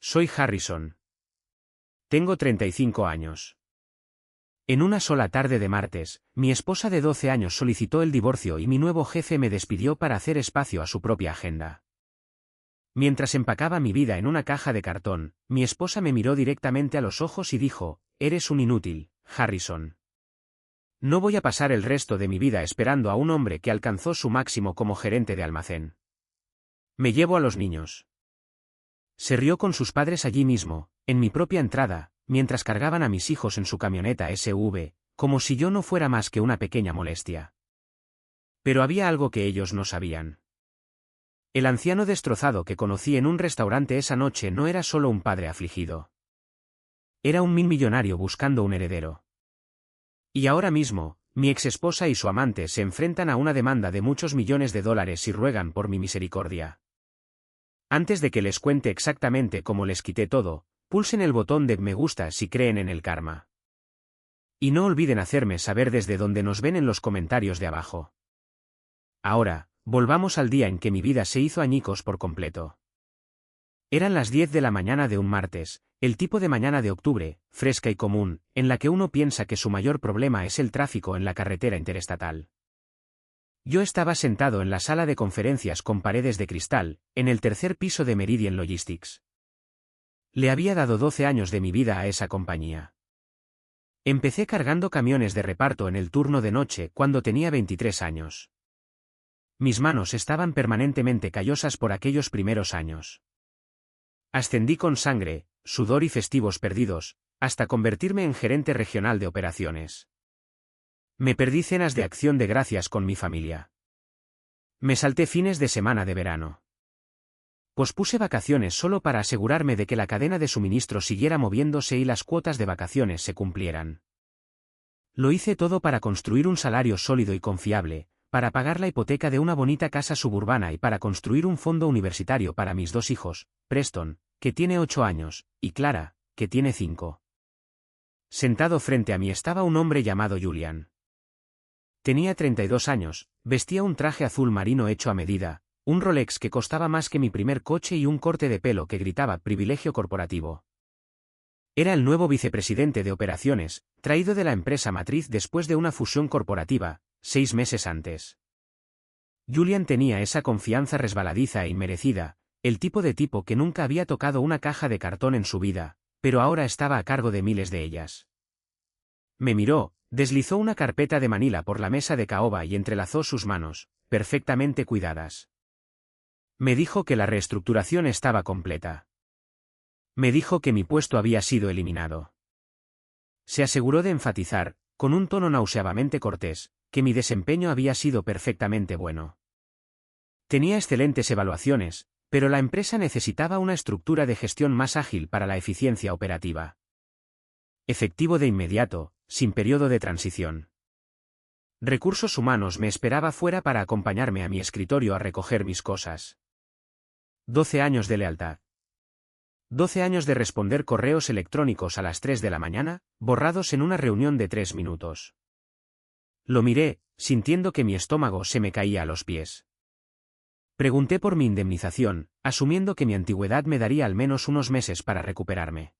Soy Harrison. Tengo 35 años. En una sola tarde de martes, mi esposa de 12 años solicitó el divorcio y mi nuevo jefe me despidió para hacer espacio a su propia agenda. Mientras empacaba mi vida en una caja de cartón, mi esposa me miró directamente a los ojos y dijo: «Eres un inútil, Harrison. No voy a pasar el resto de mi vida esperando a un hombre que alcanzó su máximo como gerente de almacén. Me llevo a los niños». Se rió con sus padres allí mismo, en mi propia entrada, mientras cargaban a mis hijos en su camioneta SUV, como si yo no fuera más que una pequeña molestia. Pero había algo que ellos no sabían. El anciano destrozado que conocí en un restaurante esa noche no era solo un padre afligido. Era un millonario buscando un heredero. Y ahora mismo, mi exesposa y su amante se enfrentan a una demanda de muchos millones de dólares y ruegan por mi misericordia. Antes de que les cuente exactamente cómo les quité todo, pulsen el botón de me gusta si creen en el karma. Y no olviden hacerme saber desde dónde nos ven en los comentarios de abajo. Ahora, volvamos al día en que mi vida se hizo añicos por completo. Eran las 10 de la mañana de un martes, el tipo de mañana de octubre, fresca y común, en la que uno piensa que su mayor problema es el tráfico en la carretera interestatal. Yo estaba sentado en la sala de conferencias con paredes de cristal, en el tercer piso de Meridian Logistics. Le había dado 12 años de mi vida a esa compañía. Empecé cargando camiones de reparto en el turno de noche cuando tenía 23 años. Mis manos estaban permanentemente callosas por aquellos primeros años. Ascendí con sangre, sudor y festivos perdidos, hasta convertirme en gerente regional de operaciones. Me perdí cenas de acción de gracias con mi familia. Me salté fines de semana de verano. Pospuse vacaciones solo para asegurarme de que la cadena de suministro siguiera moviéndose y las cuotas de vacaciones se cumplieran. Lo hice todo para construir un salario sólido y confiable, para pagar la hipoteca de una bonita casa suburbana y para construir un fondo universitario para mis dos hijos, Preston, que tiene 8 años, y Clara, que tiene 5. Sentado frente a mí estaba un hombre llamado Julian. Tenía 32 años, vestía un traje azul marino hecho a medida, un Rolex que costaba más que mi primer coche y un corte de pelo que gritaba privilegio corporativo. Era el nuevo vicepresidente de operaciones, traído de la empresa matriz después de una fusión corporativa, 6 meses antes. Julian tenía esa confianza resbaladiza e inmerecida, el tipo que nunca había tocado una caja de cartón en su vida, pero ahora estaba a cargo de miles de ellas. Me miró, deslizó una carpeta de Manila por la mesa de caoba y entrelazó sus manos, perfectamente cuidadas. Me dijo que la reestructuración estaba completa. Me dijo que mi puesto había sido eliminado. Se aseguró de enfatizar, con un tono nauseabundamente cortés, que mi desempeño había sido perfectamente bueno. Tenía excelentes evaluaciones, pero la empresa necesitaba una estructura de gestión más ágil para la eficiencia operativa. Efectivo de inmediato, sin periodo de transición. Recursos humanos me esperaba fuera para acompañarme a mi escritorio a recoger mis cosas. 12 años de lealtad. 12 años de responder correos electrónicos a las 3 de la mañana, borrados en una reunión de 3 minutos. Lo miré, sintiendo que mi estómago se me caía a los pies. Pregunté por mi indemnización, asumiendo que mi antigüedad me daría al menos unos meses para recuperarme.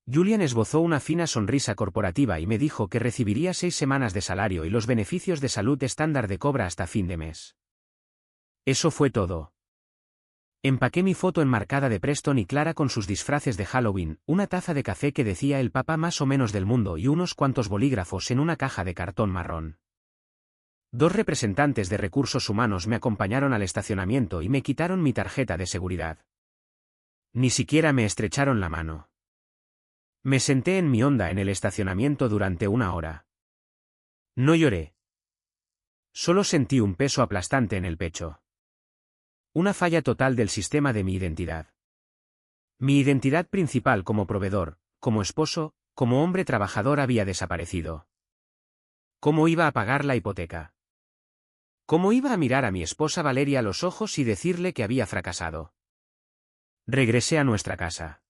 Julian esbozó una fina sonrisa corporativa y me dijo que recibiría 6 semanas de salario y los beneficios de salud estándar de cobra hasta fin de mes. Eso fue todo. Empaqué mi foto enmarcada de Preston y Clara con sus disfraces de Halloween, una taza de café que decía el papá más o menos del mundo y unos cuantos bolígrafos en una caja de cartón marrón. 2 representantes de recursos humanos me acompañaron al estacionamiento y me quitaron mi tarjeta de seguridad. Ni siquiera me estrecharon la mano. Me senté en mi Honda en el estacionamiento durante 1 hora. No lloré. Solo sentí un peso aplastante en el pecho. Una falla total del sistema de mi identidad. Mi identidad principal como proveedor, como esposo, como hombre trabajador había desaparecido. ¿Cómo iba a pagar la hipoteca? ¿Cómo iba a mirar a mi esposa Valeria a los ojos y decirle que había fracasado? Regresé a nuestra casa.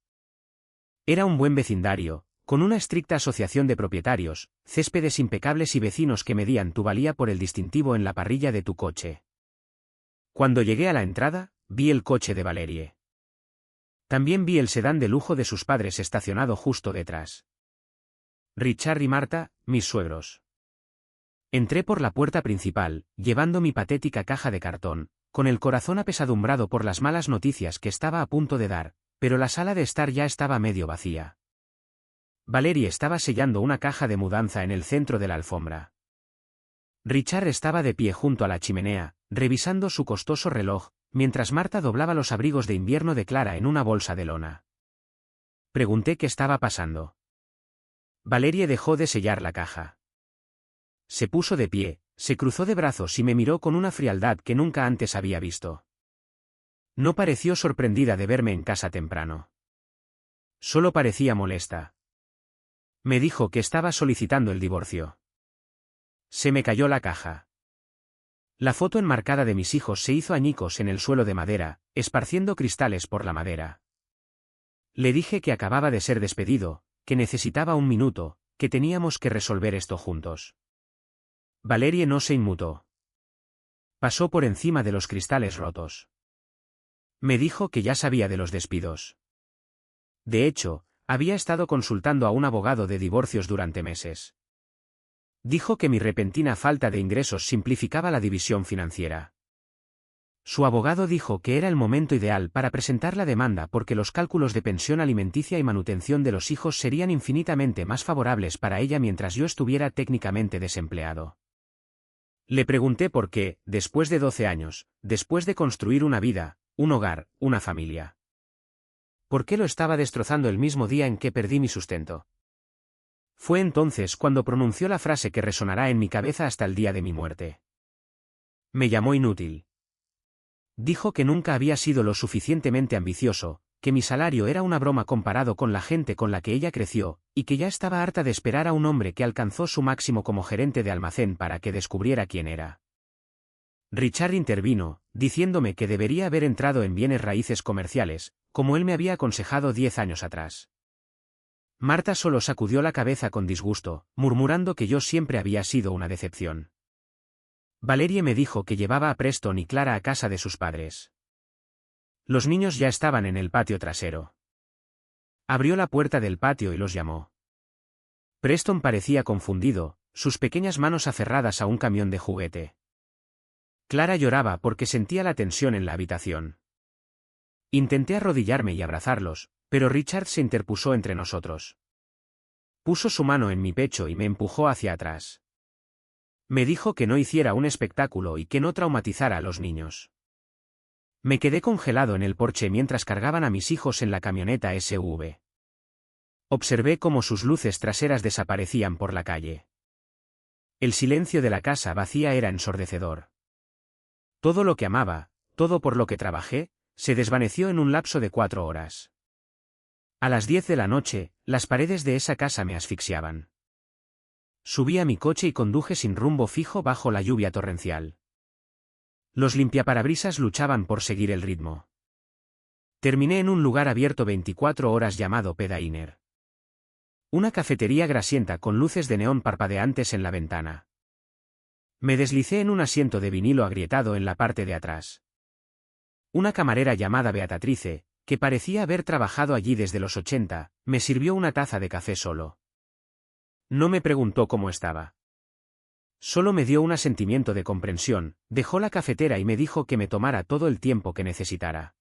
Era un buen vecindario, con una estricta asociación de propietarios, céspedes impecables y vecinos que medían tu valía por el distintivo en la parrilla de tu coche. Cuando llegué a la entrada, vi el coche de Valerie. También vi el sedán de lujo de sus padres estacionado justo detrás. Richard y Marta, mis suegros. Entré por la puerta principal, llevando mi patética caja de cartón, con el corazón apesadumbrado por las malas noticias que estaba a punto de dar, pero la sala de estar ya estaba medio vacía. Valerie estaba sellando una caja de mudanza en el centro de la alfombra. Richard estaba de pie junto a la chimenea, revisando su costoso reloj, mientras Marta doblaba los abrigos de invierno de Clara en una bolsa de lona. Pregunté qué estaba pasando. Valerie dejó de sellar la caja. Se puso de pie, se cruzó de brazos y me miró con una frialdad que nunca antes había visto. No pareció sorprendida de verme en casa temprano. Solo parecía molesta. Me dijo que estaba solicitando el divorcio. Se me cayó la caja. La foto enmarcada de mis hijos se hizo añicos en el suelo de madera, esparciendo cristales por la madera. Le dije que acababa de ser despedido, que necesitaba un minuto, que teníamos que resolver esto juntos. Valerie no se inmutó. Pasó por encima de los cristales rotos. Me dijo que ya sabía de los despidos. De hecho, había estado consultando a un abogado de divorcios durante meses. Dijo que mi repentina falta de ingresos simplificaba la división financiera. Su abogado dijo que era el momento ideal para presentar la demanda porque los cálculos de pensión alimenticia y manutención de los hijos serían infinitamente más favorables para ella mientras yo estuviera técnicamente desempleado. Le pregunté por qué, después de 12 años, después de construir una vida, un hogar, una familia. ¿Por qué lo estaba destrozando el mismo día en que perdí mi sustento? Fue entonces cuando pronunció la frase que resonará en mi cabeza hasta el día de mi muerte. Me llamó inútil. Dijo que nunca había sido lo suficientemente ambicioso, que mi salario era una broma comparado con la gente con la que ella creció, y que ya estaba harta de esperar a un hombre que alcanzó su máximo como gerente de almacén para que descubriera quién era. Richard intervino, diciéndome que debería haber entrado en bienes raíces comerciales, como él me había aconsejado 10 años atrás. Marta solo sacudió la cabeza con disgusto, murmurando que yo siempre había sido una decepción. Valerie me dijo que llevaba a Preston y Clara a casa de sus padres. Los niños ya estaban en el patio trasero. Abrió la puerta del patio y los llamó. Preston parecía confundido, sus pequeñas manos aferradas a un camión de juguete. Clara lloraba porque sentía la tensión en la habitación. Intenté arrodillarme y abrazarlos, pero Richard se interpuso entre nosotros. Puso su mano en mi pecho y me empujó hacia atrás. Me dijo que no hiciera un espectáculo y que no traumatizara a los niños. Me quedé congelado en el porche mientras cargaban a mis hijos en la camioneta SUV. Observé cómo sus luces traseras desaparecían por la calle. El silencio de la casa vacía era ensordecedor. Todo lo que amaba, todo por lo que trabajé, se desvaneció en un lapso de 4 horas. A las 10 de la noche, las paredes de esa casa me asfixiaban. Subí a mi coche y conduje sin rumbo fijo bajo la lluvia torrencial. Los limpiaparabrisas luchaban por seguir el ritmo. Terminé en un lugar abierto 24 horas llamado P-Diner. Una cafetería grasienta con luces de neón parpadeantes en la ventana. Me deslicé en un asiento de vinilo agrietado en la parte de atrás. Una camarera llamada Beatatrice, que parecía haber trabajado allí desde los 80, me sirvió una taza de café solo. No me preguntó cómo estaba. Solo me dio un asentimiento de comprensión, dejó la cafetera y me dijo que me tomara todo el tiempo que necesitara.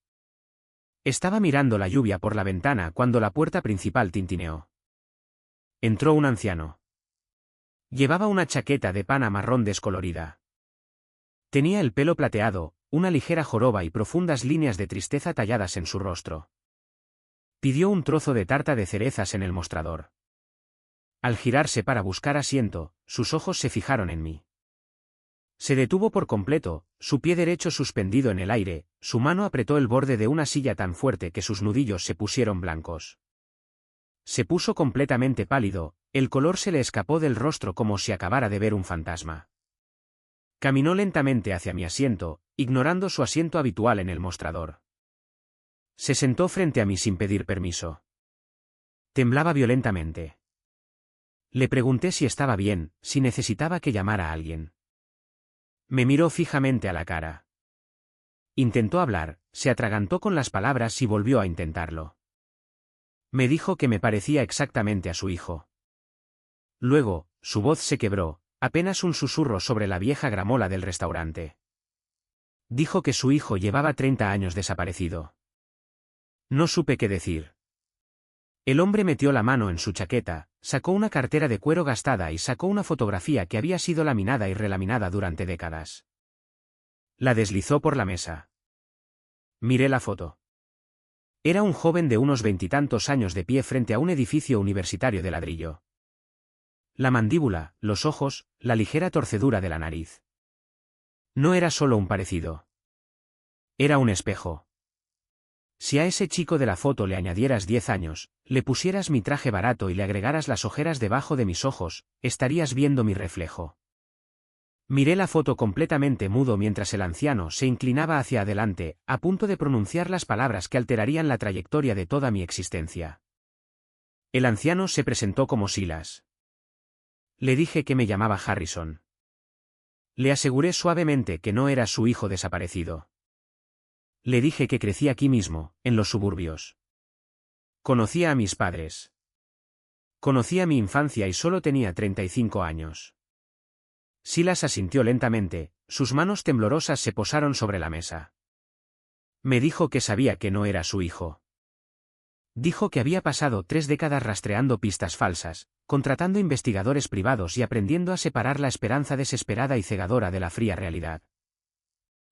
Estaba mirando la lluvia por la ventana cuando la puerta principal tintineó. Entró un anciano. Llevaba una chaqueta de pana marrón descolorida. Tenía el pelo plateado, una ligera joroba y profundas líneas de tristeza talladas en su rostro. Pidió un trozo de tarta de cerezas en el mostrador. Al girarse para buscar asiento, sus ojos se fijaron en mí. Se detuvo por completo, su pie derecho suspendido en el aire, su mano apretó el borde de una silla tan fuerte que sus nudillos se pusieron blancos. Se puso completamente pálido, el color se le escapó del rostro como si acabara de ver un fantasma. Caminó lentamente hacia mi asiento, ignorando su asiento habitual en el mostrador. Se sentó frente a mí sin pedir permiso. Temblaba violentamente. Le pregunté si estaba bien, si necesitaba que llamara a alguien. Me miró fijamente a la cara. Intentó hablar, se atragantó con las palabras y volvió a intentarlo. Me dijo que me parecía exactamente a su hijo. Luego, su voz se quebró, apenas un susurro sobre la vieja gramola del restaurante. Dijo que su hijo llevaba 30 años desaparecido. No supe qué decir. El hombre metió la mano en su chaqueta, sacó una cartera de cuero gastada y sacó una fotografía que había sido laminada y relaminada durante décadas. La deslizó por la mesa. Miré la foto. Era un joven de unos 20 años de pie frente a un edificio universitario de ladrillo. La mandíbula, los ojos, la ligera torcedura de la nariz. No era solo un parecido. Era un espejo. Si a ese chico de la foto le añadieras 10 años, le pusieras mi traje barato y le agregaras las ojeras debajo de mis ojos, estarías viendo mi reflejo. Miré la foto completamente mudo mientras el anciano se inclinaba hacia adelante, a punto de pronunciar las palabras que alterarían la trayectoria de toda mi existencia. El anciano se presentó como Silas. Le dije que me llamaba Harrison. Le aseguré suavemente que no era su hijo desaparecido. Le dije que crecí aquí mismo, en los suburbios. Conocía a mis padres. Conocía mi infancia y solo tenía 35 años. Silas asintió lentamente, sus manos temblorosas se posaron sobre la mesa. Me dijo que sabía que no era su hijo. Dijo que había pasado 3 décadas rastreando pistas falsas, contratando investigadores privados y aprendiendo a separar la esperanza desesperada y cegadora de la fría realidad.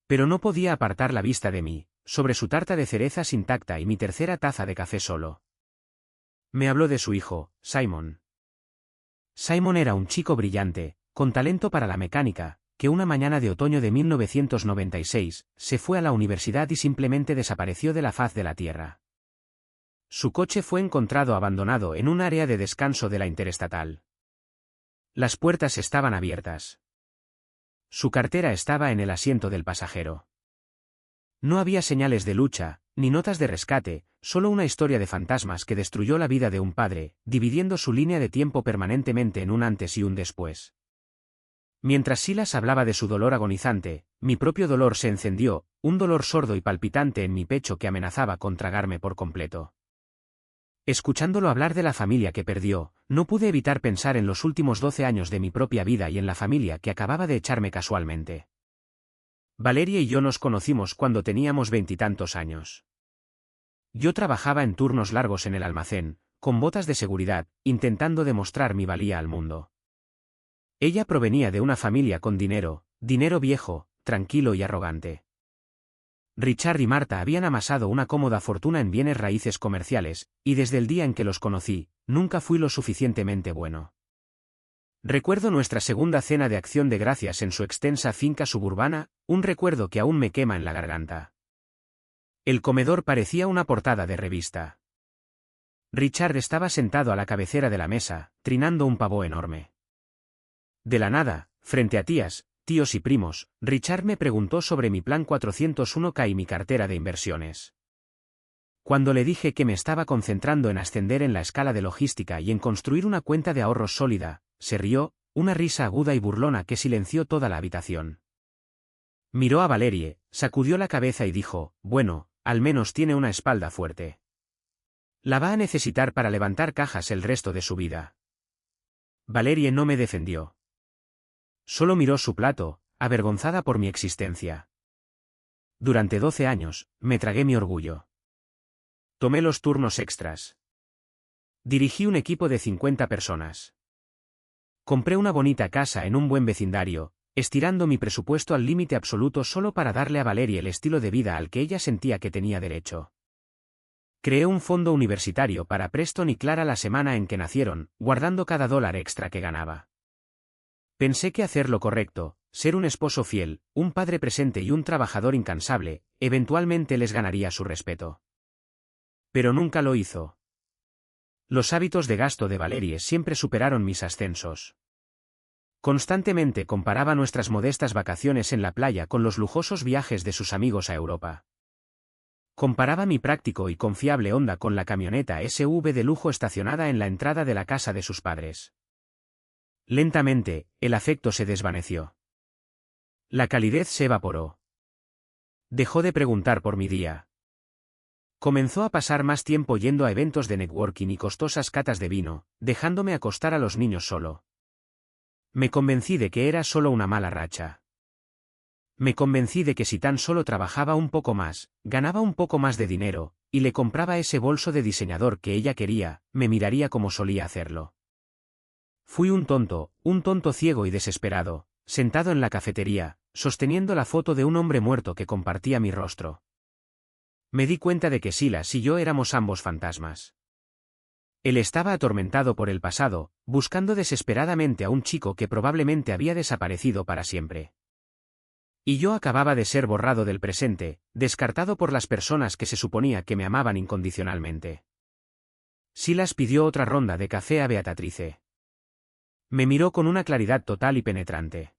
Pero no podía apartar la vista de mí, sobre su tarta de cerezas intacta y mi tercera taza de café solo. Me habló de su hijo, Simon. Simon era un chico brillante, con talento para la mecánica, que una mañana de otoño de 1996, se fue a la universidad y simplemente desapareció de la faz de la Tierra. Su coche fue encontrado abandonado en un área de descanso de la Interestatal. Las puertas estaban abiertas. Su cartera estaba en el asiento del pasajero. No había señales de lucha, ni notas de rescate, solo una historia de fantasmas que destruyó la vida de un padre, dividiendo su línea de tiempo permanentemente en un antes y un después. Mientras Silas hablaba de su dolor agonizante, mi propio dolor se encendió, un dolor sordo y palpitante en mi pecho que amenazaba con tragarme por completo. Escuchándolo hablar de la familia que perdió, no pude evitar pensar en los últimos 12 años de mi propia vida y en la familia que acababa de echarme casualmente. Valeria y yo nos conocimos cuando teníamos 20 y tantos años. Yo trabajaba en turnos largos en el almacén, con botas de seguridad, intentando demostrar mi valía al mundo. Ella provenía de una familia con dinero viejo, tranquilo y arrogante. Richard y Marta habían amasado una cómoda fortuna en bienes raíces comerciales, y desde el día en que los conocí, nunca fui lo suficientemente bueno. Recuerdo nuestra segunda cena de acción de gracias en su extensa finca suburbana, un recuerdo que aún me quema en la garganta. El comedor parecía una portada de revista. Richard estaba sentado a la cabecera de la mesa, trinando un pavó enorme. De la nada, frente a tías, tíos y primos, Richard me preguntó sobre mi plan 401k y mi cartera de inversiones. Cuando le dije que me estaba concentrando en ascender en la escala de logística y en construir una cuenta de ahorros sólida, se rió, una risa aguda y burlona que silenció toda la habitación. Miró a Valerie, sacudió la cabeza y dijo, bueno, al menos tiene una espalda fuerte. La va a necesitar para levantar cajas el resto de su vida. Valerie no me defendió. Solo miró su plato, avergonzada por mi existencia. Durante 12 años, me tragué mi orgullo. Tomé los turnos extras. Dirigí un equipo de 50 personas. Compré una bonita casa en un buen vecindario, estirando mi presupuesto al límite absoluto solo para darle a Valerie el estilo de vida al que ella sentía que tenía derecho. Creé un fondo universitario para Preston y Clara la semana en que nacieron, guardando cada dólar extra que ganaba. Pensé que hacer lo correcto, ser un esposo fiel, un padre presente y un trabajador incansable, eventualmente les ganaría su respeto. Pero nunca lo hizo. Los hábitos de gasto de Valerie siempre superaron mis ascensos. Constantemente comparaba nuestras modestas vacaciones en la playa con los lujosos viajes de sus amigos a Europa. Comparaba mi práctico y confiable Honda con la camioneta SUV de lujo estacionada en la entrada de la casa de sus padres. Lentamente, el afecto se desvaneció. La calidez se evaporó. Dejó de preguntar por mi día. Comenzó a pasar más tiempo yendo a eventos de networking y costosas catas de vino, dejándome acostar a los niños solo. Me convencí de que era solo una mala racha. Me convencí de que si tan solo trabajaba un poco más, ganaba un poco más de dinero, y le compraba ese bolso de diseñador que ella quería, me miraría como solía hacerlo. Fui un tonto ciego y desesperado, sentado en la cafetería, sosteniendo la foto de un hombre muerto que compartía mi rostro. Me di cuenta de que Silas y yo éramos ambos fantasmas. Él estaba atormentado por el pasado, buscando desesperadamente a un chico que probablemente había desaparecido para siempre. Y yo acababa de ser borrado del presente, descartado por las personas que se suponía que me amaban incondicionalmente. Silas pidió otra ronda de café a Beatrice. Me miró con una claridad total y penetrante.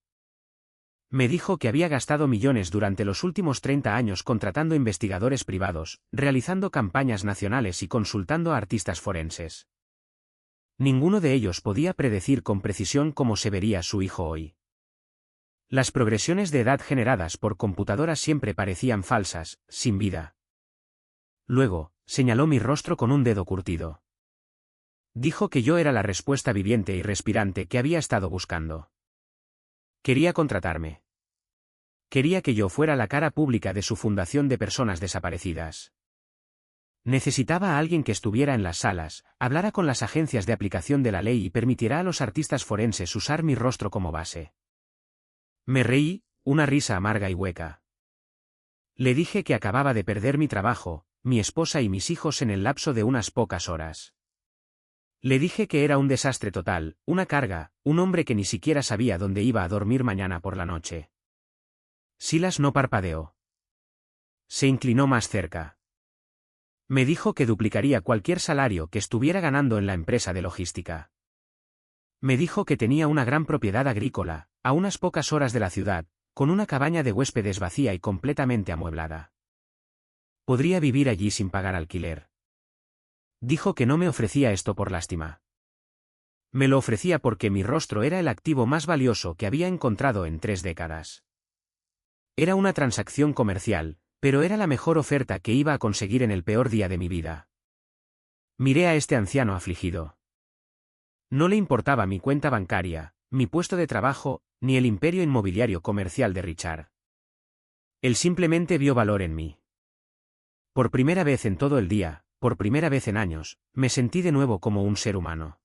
Me dijo que había gastado millones durante los últimos 30 años contratando investigadores privados, realizando campañas nacionales y consultando a artistas forenses. Ninguno de ellos podía predecir con precisión cómo se vería su hijo hoy. Las progresiones de edad generadas por computadoras siempre parecían falsas, sin vida. Luego, señaló mi rostro con un dedo curtido. Dijo que yo era la respuesta viviente y respirante que había estado buscando. Quería contratarme. Quería que yo fuera la cara pública de su fundación de personas desaparecidas. Necesitaba a alguien que estuviera en las salas, hablara con las agencias de aplicación de la ley y permitiera a los artistas forenses usar mi rostro como base. Me reí, una risa amarga y hueca. Le dije que acababa de perder mi trabajo, mi esposa y mis hijos en el lapso de unas pocas horas. Le dije que era un desastre total, una carga, un hombre que ni siquiera sabía dónde iba a dormir mañana por la noche. Silas no parpadeó. Se inclinó más cerca. Me dijo que duplicaría cualquier salario que estuviera ganando en la empresa de logística. Me dijo que tenía una gran propiedad agrícola, a unas pocas horas de la ciudad, con una cabaña de huéspedes vacía y completamente amueblada. Podría vivir allí sin pagar alquiler. Dijo que no me ofrecía esto por lástima. Me lo ofrecía porque mi rostro era el activo más valioso que había encontrado en 3 décadas. Era una transacción comercial, pero era la mejor oferta que iba a conseguir en el peor día de mi vida. Miré a este anciano afligido. No le importaba mi cuenta bancaria, mi puesto de trabajo, ni el imperio inmobiliario comercial de Richard. Él simplemente vio valor en mí. Por primera vez en todo el día, por primera vez en años, me sentí de nuevo como un ser humano.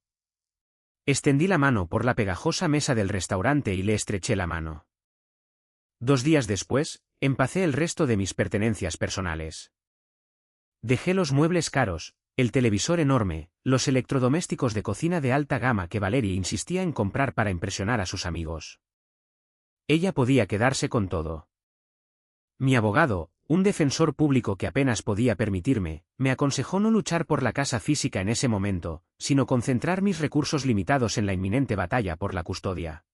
Extendí la mano por la pegajosa mesa del restaurante y le estreché la mano. 2 días después, empacé el resto de mis pertenencias personales. Dejé los muebles caros, el televisor enorme, los electrodomésticos de cocina de alta gama que Valerie insistía en comprar para impresionar a sus amigos. Ella podía quedarse con todo. Mi abogado, un defensor público que apenas podía permitirme, me aconsejó no luchar por la casa física en ese momento, sino concentrar mis recursos limitados en la inminente batalla por la custodia.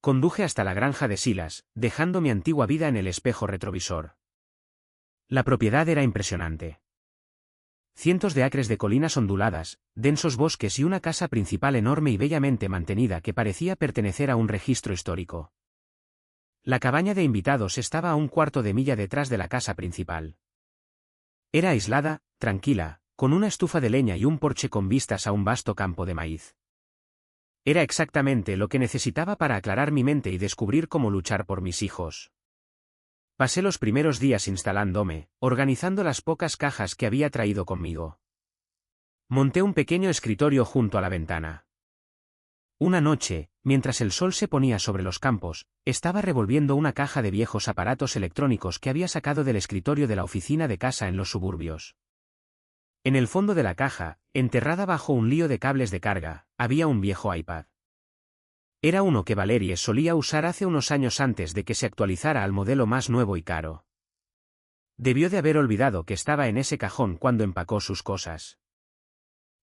Conduje hasta la granja de Silas, dejando mi antigua vida en el espejo retrovisor. La propiedad era impresionante. Cientos de acres de colinas onduladas, densos bosques y una casa principal enorme y bellamente mantenida que parecía pertenecer a un registro histórico. La cabaña de invitados estaba a 1/4 de milla detrás de la casa principal. Era aislada, tranquila, con una estufa de leña y un porche con vistas a un vasto campo de maíz. Era exactamente lo que necesitaba para aclarar mi mente y descubrir cómo luchar por mis hijos. Pasé los primeros días instalándome, organizando las pocas cajas que había traído conmigo. Monté un pequeño escritorio junto a la ventana. Una noche, mientras el sol se ponía sobre los campos, estaba revolviendo una caja de viejos aparatos electrónicos que había sacado del escritorio de la oficina de casa en los suburbios. En el fondo de la caja, enterrada bajo un lío de cables de carga, había un viejo iPad. Era uno que Valerie solía usar hace unos años antes de que se actualizara al modelo más nuevo y caro. Debió de haber olvidado que estaba en ese cajón cuando empacó sus cosas.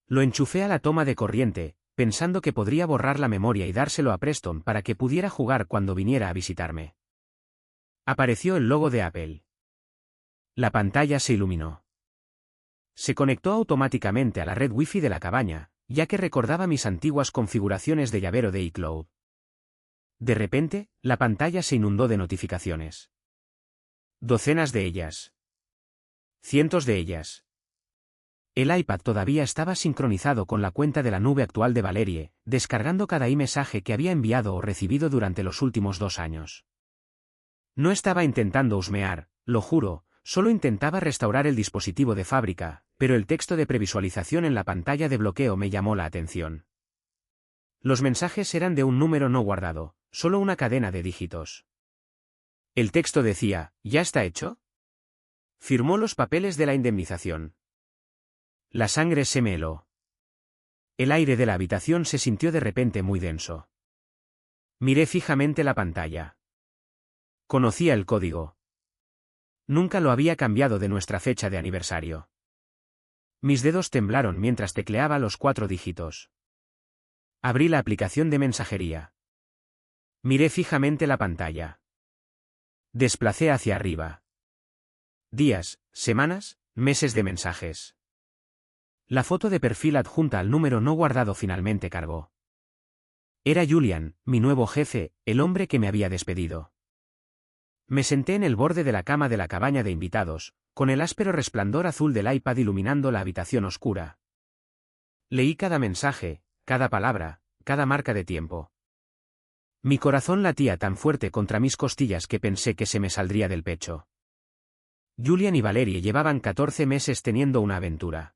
Lo enchufé a la toma de corriente, pensando que podría borrar la memoria y dárselo a Preston para que pudiera jugar cuando viniera a visitarme. Apareció el logo de Apple. La pantalla se iluminó. Se conectó automáticamente a la red Wi-Fi de la cabaña, ya que recordaba mis antiguas configuraciones de llavero de iCloud. De repente, la pantalla se inundó de notificaciones. Docenas de ellas. Cientos de ellas. El iPad todavía estaba sincronizado con la cuenta de la nube actual de Valerie, descargando cada mensaje que había enviado o recibido durante los últimos 2 años. No estaba intentando husmear, lo juro, solo intentaba restaurar el dispositivo de fábrica, pero el texto de previsualización en la pantalla de bloqueo me llamó la atención. Los mensajes eran de un número no guardado, solo una cadena de dígitos. El texto decía, ¿ya está hecho? Firmó los papeles de la indemnización. La sangre se me heló. El aire de la habitación se sintió de repente muy denso. Miré fijamente la pantalla. Conocía el código. Nunca lo había cambiado de nuestra fecha de aniversario. Mis dedos temblaron mientras tecleaba los 4 dígitos. Abrí la aplicación de mensajería. Miré fijamente la pantalla. Desplacé hacia arriba. Días, semanas, meses de mensajes. La foto de perfil adjunta al número no guardado finalmente cargó. Era Julian, mi nuevo jefe, el hombre que me había despedido. Me senté en el borde de la cama de la cabaña de invitados, con el áspero resplandor azul del iPad iluminando la habitación oscura. Leí cada mensaje, cada palabra, cada marca de tiempo. Mi corazón latía tan fuerte contra mis costillas que pensé que se me saldría del pecho. Julian y Valerie llevaban 14 meses teniendo una aventura.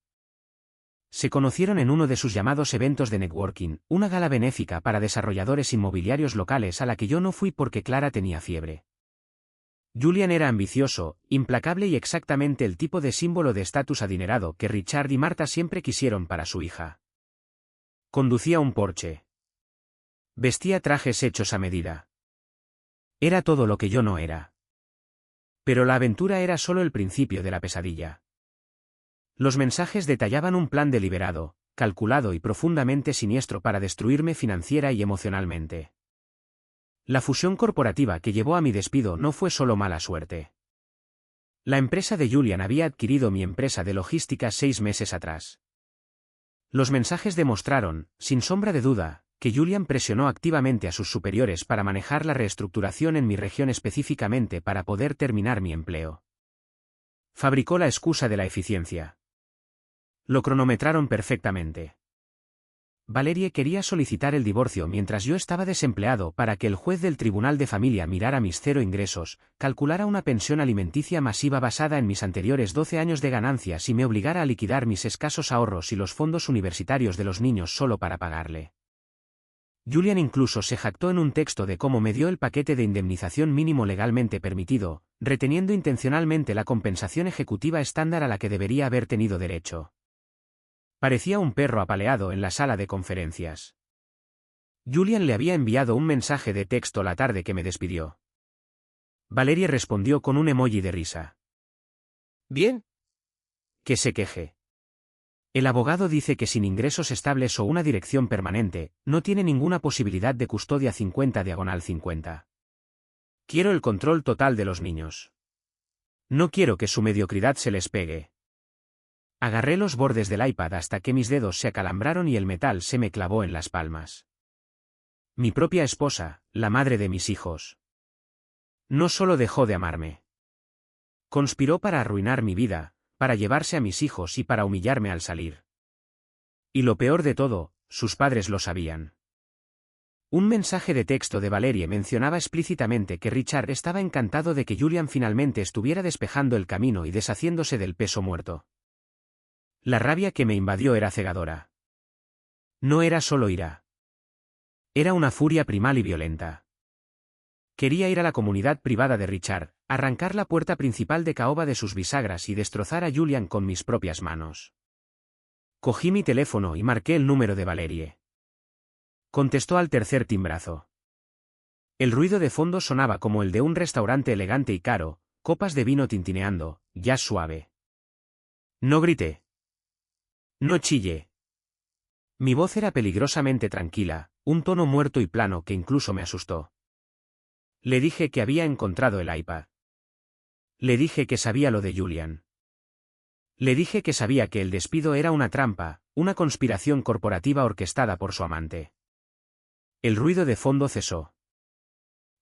Se conocieron en uno de sus llamados eventos de networking, una gala benéfica para desarrolladores inmobiliarios locales a la que yo no fui porque Clara tenía fiebre. Julian era ambicioso, implacable y exactamente el tipo de símbolo de estatus adinerado que Richard y Marta siempre quisieron para su hija. Conducía un Porsche. Vestía trajes hechos a medida. Era todo lo que yo no era. Pero la aventura era solo el principio de la pesadilla. Los mensajes detallaban un plan deliberado, calculado y profundamente siniestro para destruirme financiera y emocionalmente. La fusión corporativa que llevó a mi despido no fue solo mala suerte. La empresa de Julian había adquirido mi empresa de logística 6 meses atrás. Los mensajes demostraron, sin sombra de duda, que Julian presionó activamente a sus superiores para manejar la reestructuración en mi región específicamente para poder terminar mi empleo. Fabricó la excusa de la eficiencia. Lo cronometraron perfectamente. Valerie quería solicitar el divorcio mientras yo estaba desempleado para que el juez del Tribunal de Familia mirara mis 0 ingresos, calculara una pensión alimenticia masiva basada en mis anteriores 12 años de ganancias y me obligara a liquidar mis escasos ahorros y los fondos universitarios de los niños solo para pagarle. Julian incluso se jactó en un texto de cómo me dio el paquete de indemnización mínimo legalmente permitido, reteniendo intencionalmente la compensación ejecutiva estándar a la que debería haber tenido derecho. Parecía un perro apaleado en la sala de conferencias. Julian le había enviado un mensaje de texto la tarde que me despidió. Valerie respondió con un emoji de risa. Bien. Que se queje. El abogado dice que sin ingresos estables o una dirección permanente, no tiene ninguna posibilidad de custodia 50/50. Quiero el control total de los niños. No quiero que su mediocridad se les pegue. Agarré los bordes del iPad hasta que mis dedos se acalambraron y el metal se me clavó en las palmas. Mi propia esposa, la madre de mis hijos. No solo dejó de amarme. Conspiró para arruinar mi vida, para llevarse a mis hijos y para humillarme al salir. Y lo peor de todo, sus padres lo sabían. Un mensaje de texto de Valerie mencionaba explícitamente que Richard estaba encantado de que Julian finalmente estuviera despejando el camino y deshaciéndose del peso muerto. La rabia que me invadió era cegadora. No era solo ira. Era una furia primal y violenta. Quería ir a la comunidad privada de Richard, arrancar la puerta principal de caoba de sus bisagras y destrozar a Julian con mis propias manos. Cogí mi teléfono y marqué el número de Valerie. Contestó al tercer timbrazo. El ruido de fondo sonaba como el de un restaurante elegante y caro, copas de vino tintineando, jazz suave. No grité. No chillé. Mi voz era peligrosamente tranquila, un tono muerto y plano que incluso me asustó. Le dije que había encontrado el iPad. Le dije que sabía lo de Julian. Le dije que sabía que el despido era una trampa, una conspiración corporativa orquestada por su amante. El ruido de fondo cesó.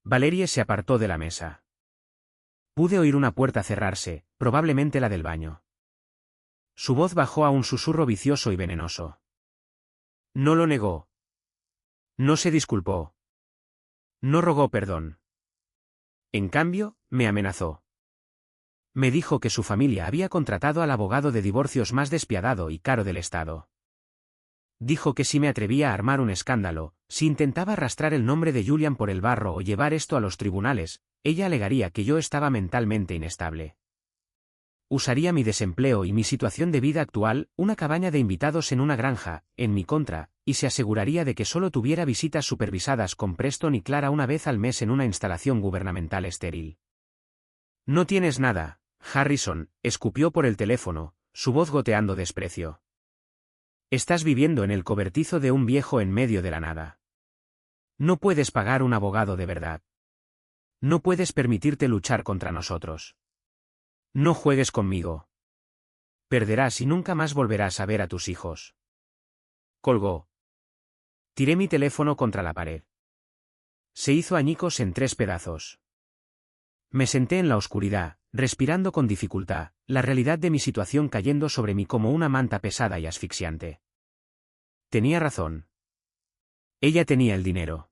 Valerie se apartó de la mesa. Pude oír una puerta cerrarse, probablemente la del baño. Su voz bajó a un susurro vicioso y venenoso. No lo negó. No se disculpó. No rogó perdón. En cambio, me amenazó. Me dijo que su familia había contratado al abogado de divorcios más despiadado y caro del estado. Dijo que si me atrevía a armar un escándalo, si intentaba arrastrar el nombre de Julian por el barro o llevar esto a los tribunales, ella alegaría que yo estaba mentalmente inestable. Usaría mi desempleo y mi situación de vida actual, una cabaña de invitados en una granja, en mi contra, y se aseguraría de que solo tuviera visitas supervisadas con Preston y Clara una vez al mes en una instalación gubernamental estéril. No tienes nada, Harrison, escupió por el teléfono, su voz goteando desprecio. Estás viviendo en el cobertizo de un viejo en medio de la nada. No puedes pagar un abogado de verdad. No puedes permitirte luchar contra nosotros. No juegues conmigo. Perderás y nunca más volverás a ver a tus hijos. Colgó. Tiré mi teléfono contra la pared. Se hizo añicos en 3 pedazos. Me senté en la oscuridad, respirando con dificultad, la realidad de mi situación cayendo sobre mí como una manta pesada y asfixiante. Tenía razón. Ella tenía el dinero.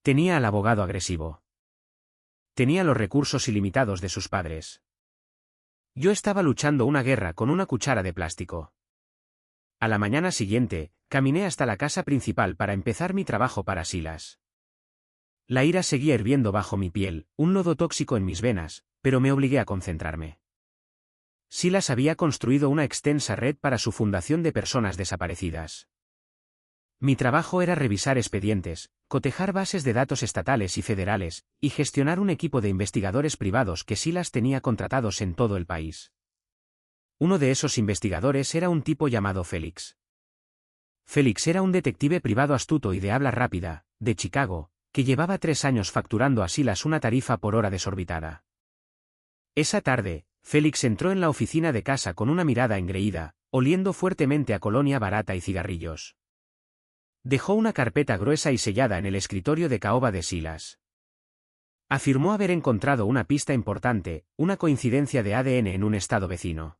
Tenía al abogado agresivo. Tenía los recursos ilimitados de sus padres. Yo estaba luchando una guerra con una cuchara de plástico. A la mañana siguiente, caminé hasta la casa principal para empezar mi trabajo para Silas. La ira seguía hirviendo bajo mi piel, un lodo tóxico en mis venas, pero me obligué a concentrarme. Silas había construido una extensa red para su fundación de personas desaparecidas. Mi trabajo era revisar expedientes, cotejar bases de datos estatales y federales, y gestionar un equipo de investigadores privados que Silas tenía contratados en todo el país. Uno de esos investigadores era un tipo llamado Félix. Félix era un detective privado astuto y de habla rápida, de Chicago, que llevaba 3 años facturando a Silas una tarifa por hora desorbitada. Esa tarde, Félix entró en la oficina de casa con una mirada engreída, oliendo fuertemente a colonia barata y cigarrillos. Dejó una carpeta gruesa y sellada en el escritorio de caoba de Silas. Afirmó haber encontrado una pista importante, una coincidencia de ADN en un estado vecino.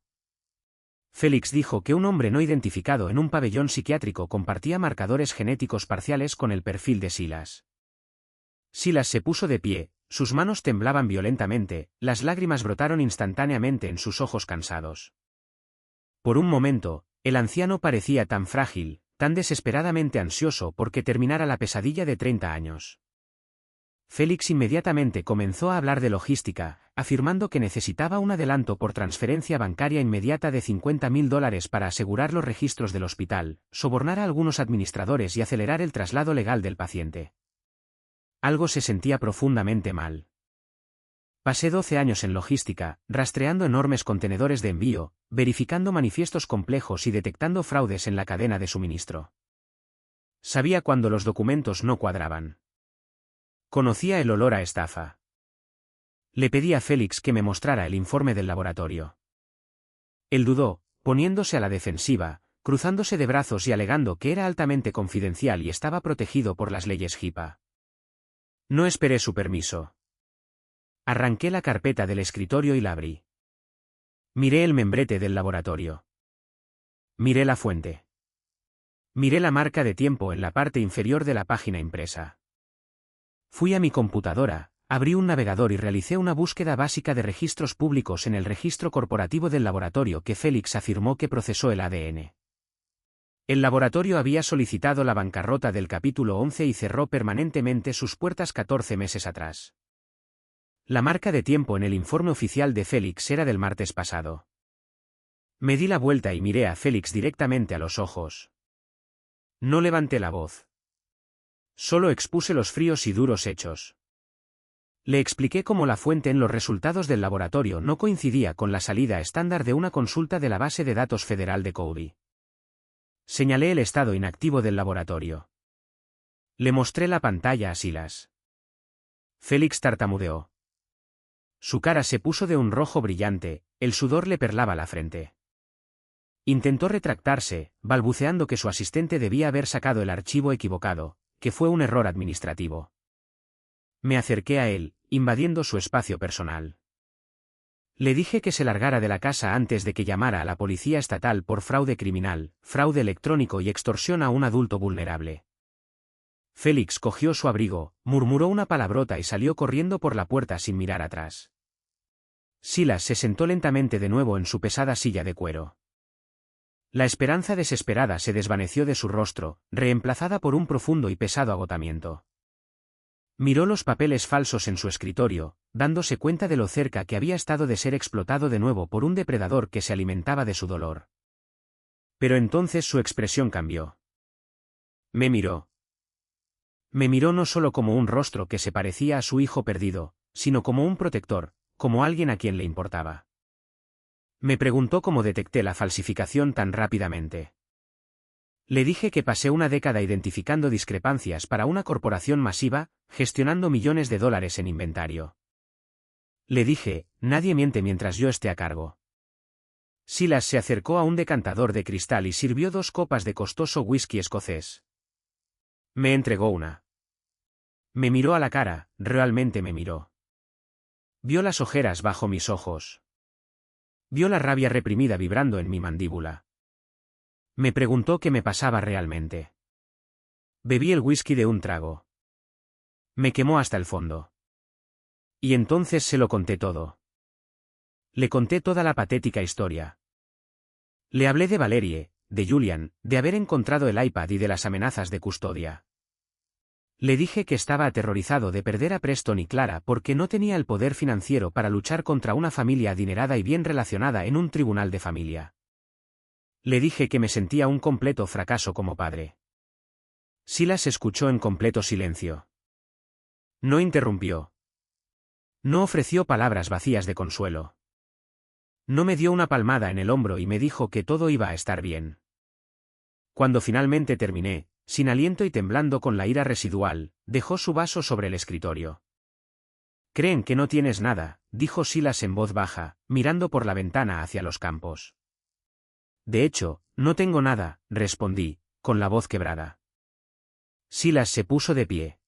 Félix dijo que un hombre no identificado en un pabellón psiquiátrico compartía marcadores genéticos parciales con el perfil de Silas. Silas se puso de pie, sus manos temblaban violentamente, las lágrimas brotaron instantáneamente en sus ojos cansados. Por un momento, el anciano parecía tan frágil, tan desesperadamente ansioso porque terminara la pesadilla de 30 años. Félix inmediatamente comenzó a hablar de logística, afirmando que necesitaba un adelanto por transferencia bancaria inmediata de $50.000 para asegurar los registros del hospital, sobornar a algunos administradores y acelerar el traslado legal del paciente. Algo se sentía profundamente mal. Pasé 12 años en logística, rastreando enormes contenedores de envío, verificando manifiestos complejos y detectando fraudes en la cadena de suministro. Sabía cuando los documentos no cuadraban. Conocía el olor a estafa. Le pedí a Félix que me mostrara el informe del laboratorio. Él dudó, poniéndose a la defensiva, cruzándose de brazos y alegando que era altamente confidencial y estaba protegido por las leyes HIPAA. No esperé su permiso. Arranqué la carpeta del escritorio y la abrí. Miré el membrete del laboratorio. Miré la fuente. Miré la marca de tiempo en la parte inferior de la página impresa. Fui a mi computadora, abrí un navegador y realicé una búsqueda básica de registros públicos en el registro corporativo del laboratorio que Félix afirmó que procesó el ADN. El laboratorio había solicitado la bancarrota del capítulo 11 y cerró permanentemente sus puertas 14 meses atrás. La marca de tiempo en el informe oficial de Félix era del martes pasado. Me di la vuelta y miré a Félix directamente a los ojos. No levanté la voz. Solo expuse los fríos y duros hechos. Le expliqué cómo la fuente en los resultados del laboratorio no coincidía con la salida estándar de una consulta de la base de datos federal de Cody. Señalé el estado inactivo del laboratorio. Le mostré la pantalla a Silas. Félix tartamudeó. Su cara se puso de un rojo brillante, el sudor le perlaba la frente. Intentó retractarse, balbuceando que su asistente debía haber sacado el archivo equivocado, que fue un error administrativo. Me acerqué a él, invadiendo su espacio personal. Le dije que se largara de la casa antes de que llamara a la policía estatal por fraude criminal, fraude electrónico y extorsión a un adulto vulnerable. Félix cogió su abrigo, murmuró una palabrota y salió corriendo por la puerta sin mirar atrás. Silas se sentó lentamente de nuevo en su pesada silla de cuero. La esperanza desesperada se desvaneció de su rostro, reemplazada por un profundo y pesado agotamiento. Miró los papeles falsos en su escritorio, dándose cuenta de lo cerca que había estado de ser explotado de nuevo por un depredador que se alimentaba de su dolor. Pero entonces su expresión cambió. Me miró. Me miró no solo como un rostro que se parecía a su hijo perdido, sino como un protector, como alguien a quien le importaba. Me preguntó cómo detecté la falsificación tan rápidamente. Le dije que pasé una década identificando discrepancias para una corporación masiva, gestionando millones de dólares en inventario. Le dije, nadie miente mientras yo esté a cargo. Silas se acercó a un decantador de cristal y sirvió 2 copas de costoso whisky escocés. Me entregó una. Me miró a la cara, realmente me miró. Vio las ojeras bajo mis ojos. Vio la rabia reprimida vibrando en mi mandíbula. Me preguntó qué me pasaba realmente. Bebí el whisky de un trago. Me quemó hasta el fondo. Y entonces se lo conté todo. Le conté toda la patética historia. Le hablé de Valerie, de Julian, de haber encontrado el iPad y de las amenazas de custodia. Le dije que estaba aterrorizado de perder a Preston y Clara porque no tenía el poder financiero para luchar contra una familia adinerada y bien relacionada en un tribunal de familia. Le dije que me sentía un completo fracaso como padre. Silas escuchó en completo silencio. No interrumpió. No ofreció palabras vacías de consuelo. No me dio una palmada en el hombro y me dijo que todo iba a estar bien. Cuando finalmente terminé, sin aliento y temblando con la ira residual, dejó su vaso sobre el escritorio. Creen que no tienes nada, dijo Silas en voz baja, mirando por la ventana hacia los campos. De hecho, no tengo nada, respondí, con la voz quebrada. Silas se puso de pie.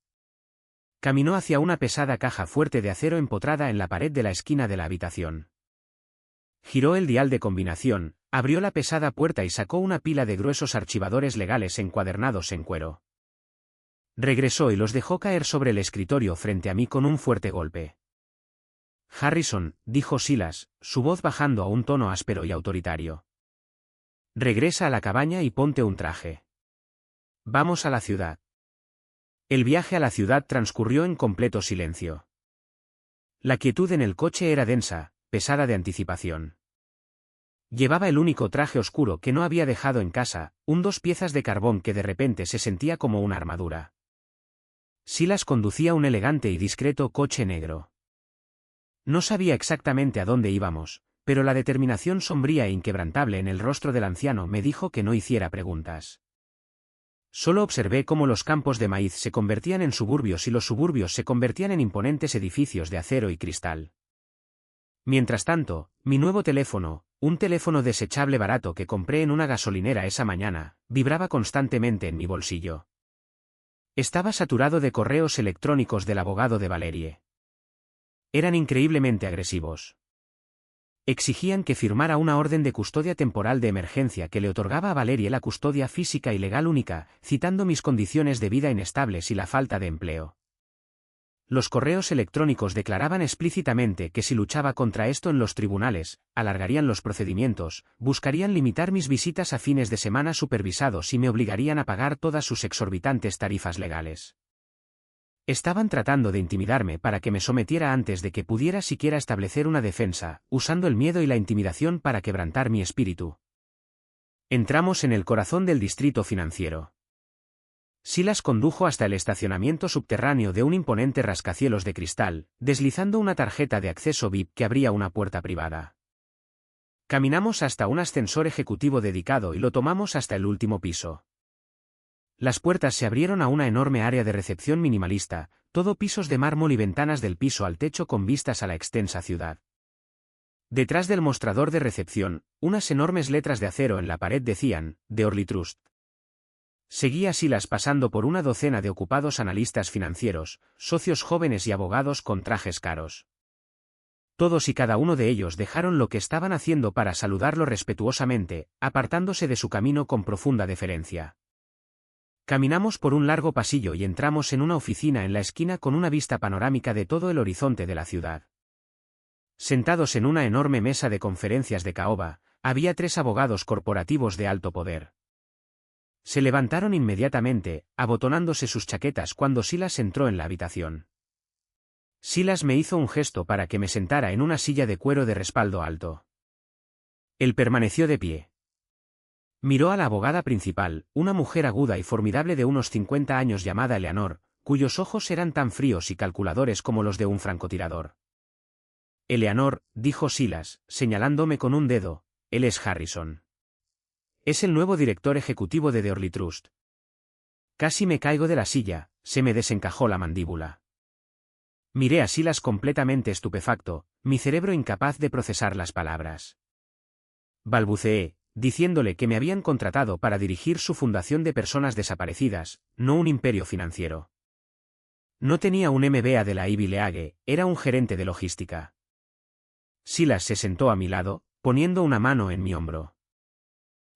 Caminó hacia una pesada caja fuerte de acero empotrada en la pared de la esquina de la habitación. Giró el dial de combinación, abrió la pesada puerta y sacó una pila de gruesos archivadores legales encuadernados en cuero. Regresó y los dejó caer sobre el escritorio frente a mí con un fuerte golpe. Harrison, dijo Silas, su voz bajando a un tono áspero y autoritario. Regresa a la cabaña y ponte un traje. Vamos a la ciudad. El viaje a la ciudad transcurrió en completo silencio. La quietud en el coche era densa, pesada de anticipación. Llevaba el único traje oscuro que no había dejado en casa, un 2 piezas de carbón que de repente se sentía como una armadura. Silas conducía un elegante y discreto coche negro. No sabía exactamente a dónde íbamos, pero la determinación sombría e inquebrantable en el rostro del anciano me dijo que no hiciera preguntas. Solo observé cómo los campos de maíz se convertían en suburbios y los suburbios se convertían en imponentes edificios de acero y cristal. Mientras tanto, mi nuevo teléfono, un teléfono desechable barato que compré en una gasolinera esa mañana, vibraba constantemente en mi bolsillo. Estaba saturado de correos electrónicos del abogado de Valerie. Eran increíblemente agresivos. Exigían que firmara una orden de custodia temporal de emergencia que le otorgaba a Valerie la custodia física y legal única, citando mis condiciones de vida inestables y la falta de empleo. Los correos electrónicos declaraban explícitamente que si luchaba contra esto en los tribunales, alargarían los procedimientos, buscarían limitar mis visitas a fines de semana supervisados y me obligarían a pagar todas sus exorbitantes tarifas legales. Estaban tratando de intimidarme para que me sometiera antes de que pudiera siquiera establecer una defensa, usando el miedo y la intimidación para quebrantar mi espíritu. Entramos en el corazón del distrito financiero. Silas condujo hasta el estacionamiento subterráneo de un imponente rascacielos de cristal, deslizando una tarjeta de acceso VIP que abría una puerta privada. Caminamos hasta un ascensor ejecutivo dedicado y lo tomamos hasta el último piso. Las puertas se abrieron a una enorme área de recepción minimalista, todo pisos de mármol y ventanas del piso al techo con vistas a la extensa ciudad. Detrás del mostrador de recepción, unas enormes letras de acero en la pared decían, The Orly Trust. Seguía Silas pasando por una docena de ocupados analistas financieros, socios jóvenes y abogados con trajes caros. Todos y cada uno de ellos dejaron lo que estaban haciendo para saludarlo respetuosamente, apartándose de su camino con profunda deferencia. Caminamos por un largo pasillo y entramos en una oficina en la esquina con una vista panorámica de todo el horizonte de la ciudad. Sentados en una enorme mesa de conferencias de caoba, había 3 abogados corporativos de alto poder. Se levantaron inmediatamente, abotonándose sus chaquetas cuando Silas entró en la habitación. Silas me hizo un gesto para que me sentara en una silla de cuero de respaldo alto. Él permaneció de pie. Miró a la abogada principal, una mujer aguda y formidable de unos 50 años llamada Eleanor, cuyos ojos eran tan fríos y calculadores como los de un francotirador. Eleanor, dijo Silas, señalándome con un dedo, él es Harrison. Es el nuevo director ejecutivo de The Orly Trust. Casi me caigo de la silla, se me desencajó la mandíbula. Miré a Silas completamente estupefacto, mi cerebro incapaz de procesar las palabras. Balbuceé, diciéndole que me habían contratado para dirigir su fundación de personas desaparecidas, no un imperio financiero. No tenía un MBA de la Ivy League, era un gerente de logística. Silas se sentó a mi lado, poniendo una mano en mi hombro.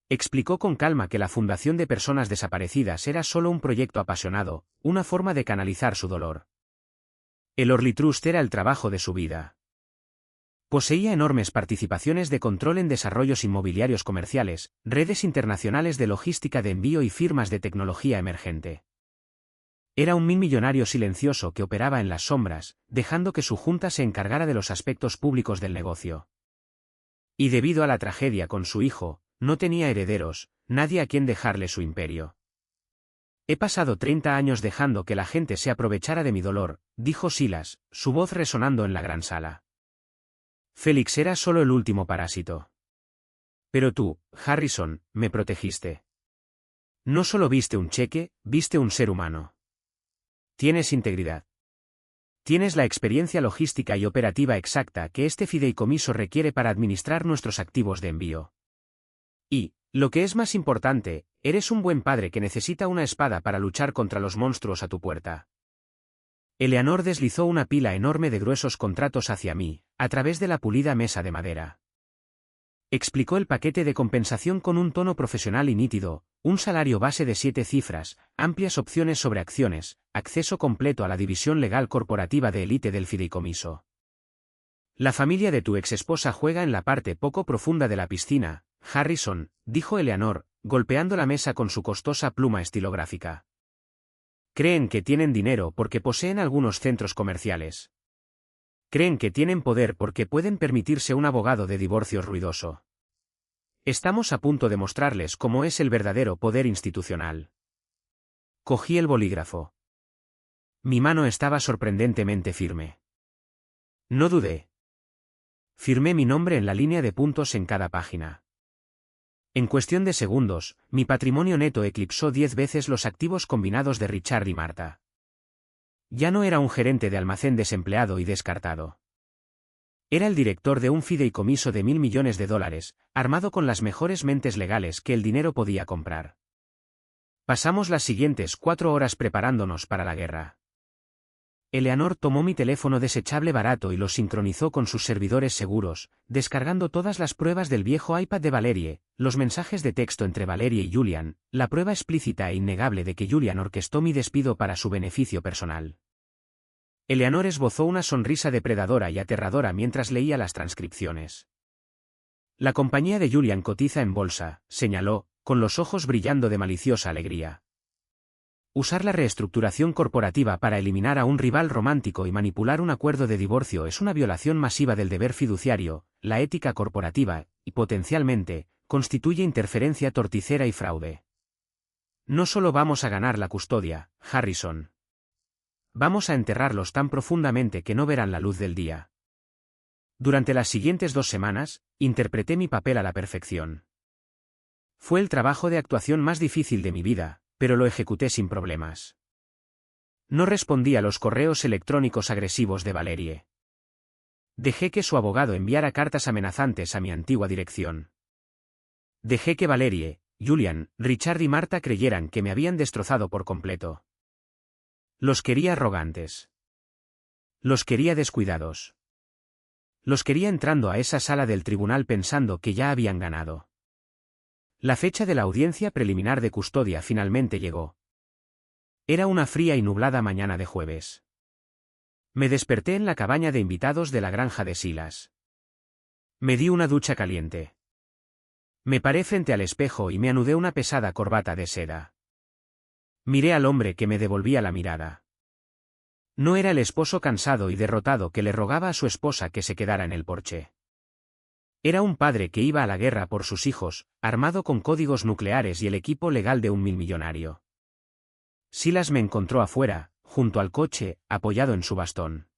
Explicó con calma que la fundación de personas desaparecidas era solo un proyecto apasionado, una forma de canalizar su dolor. El Orly Trust era el trabajo de su vida. Poseía enormes participaciones de control en desarrollos inmobiliarios comerciales, redes internacionales de logística de envío y firmas de tecnología emergente. Era un millonario silencioso que operaba en las sombras, dejando que su junta se encargara de los aspectos públicos del negocio. Y debido a la tragedia con su hijo, no tenía herederos, nadie a quien dejarle su imperio. He pasado 30 años dejando que la gente se aprovechara de mi dolor, dijo Silas, su voz resonando en la gran sala. Félix era solo el último parásito. Pero tú, Harrison, me protegiste. No solo viste un cheque, viste un ser humano. Tienes integridad. Tienes la experiencia logística y operativa exacta que este fideicomiso requiere para administrar nuestros activos de envío. Y, lo que es más importante, eres un buen padre que necesita una espada para luchar contra los monstruos a tu puerta. Eleanor deslizó una pila enorme de gruesos contratos hacia mí, a través de la pulida mesa de madera. Explicó el paquete de compensación con un tono profesional y nítido, un salario base de 7 cifras, amplias opciones sobre acciones, acceso completo a la división legal corporativa de élite del fideicomiso. La familia de tu exesposa juega en la parte poco profunda de la piscina, Harrison, dijo Eleanor, golpeando la mesa con su costosa pluma estilográfica. Creen que tienen dinero porque poseen algunos centros comerciales. Creen que tienen poder porque pueden permitirse un abogado de divorcio ruidoso. Estamos a punto de mostrarles cómo es el verdadero poder institucional. Cogí el bolígrafo. Mi mano estaba sorprendentemente firme. No dudé. Firmé mi nombre en la línea de puntos en cada página. En cuestión de segundos, mi patrimonio neto eclipsó 10 veces los activos combinados de Richard y Marta. Ya no era un gerente de almacén desempleado y descartado. Era el director de un fideicomiso de $1.000 millones, armado con las mejores mentes legales que el dinero podía comprar. Pasamos las siguientes 4 horas preparándonos para la guerra. Eleanor tomó mi teléfono desechable barato y lo sincronizó con sus servidores seguros, descargando todas las pruebas del viejo iPad de Valerie, los mensajes de texto entre Valerie y Julian, la prueba explícita e innegable de que Julian orquestó mi despido para su beneficio personal. Eleanor esbozó una sonrisa depredadora y aterradora mientras leía las transcripciones. La compañía de Julian cotiza en bolsa, señaló, con los ojos brillando de maliciosa alegría. Usar la reestructuración corporativa para eliminar a un rival romántico y manipular un acuerdo de divorcio es una violación masiva del deber fiduciario, la ética corporativa, y potencialmente, constituye interferencia torticera y fraude. No solo vamos a ganar la custodia, Harrison. Vamos a enterrarlos tan profundamente que no verán la luz del día. Durante las siguientes 2 semanas, interpreté mi papel a la perfección. Fue el trabajo de actuación más difícil de mi vida, pero lo ejecuté sin problemas. No respondí a los correos electrónicos agresivos de Valerie. Dejé que su abogado enviara cartas amenazantes a mi antigua dirección. Dejé que Valerie, Julian, Richard y Marta creyeran que me habían destrozado por completo. Los quería arrogantes. Los quería descuidados. Los quería entrando a esa sala del tribunal pensando que ya habían ganado. La fecha de la audiencia preliminar de custodia finalmente llegó. Era una fría y nublada mañana de jueves. Me desperté en la cabaña de invitados de la granja de Silas. Me di una ducha caliente. Me paré frente al espejo y me anudé una pesada corbata de seda. Miré al hombre que me devolvía la mirada. No era el esposo cansado y derrotado que le rogaba a su esposa que se quedara en el porche. Era un padre que iba a la guerra por sus hijos, armado con códigos nucleares y el equipo legal de un millonario. Silas me encontró afuera, junto al coche, apoyado en su bastón.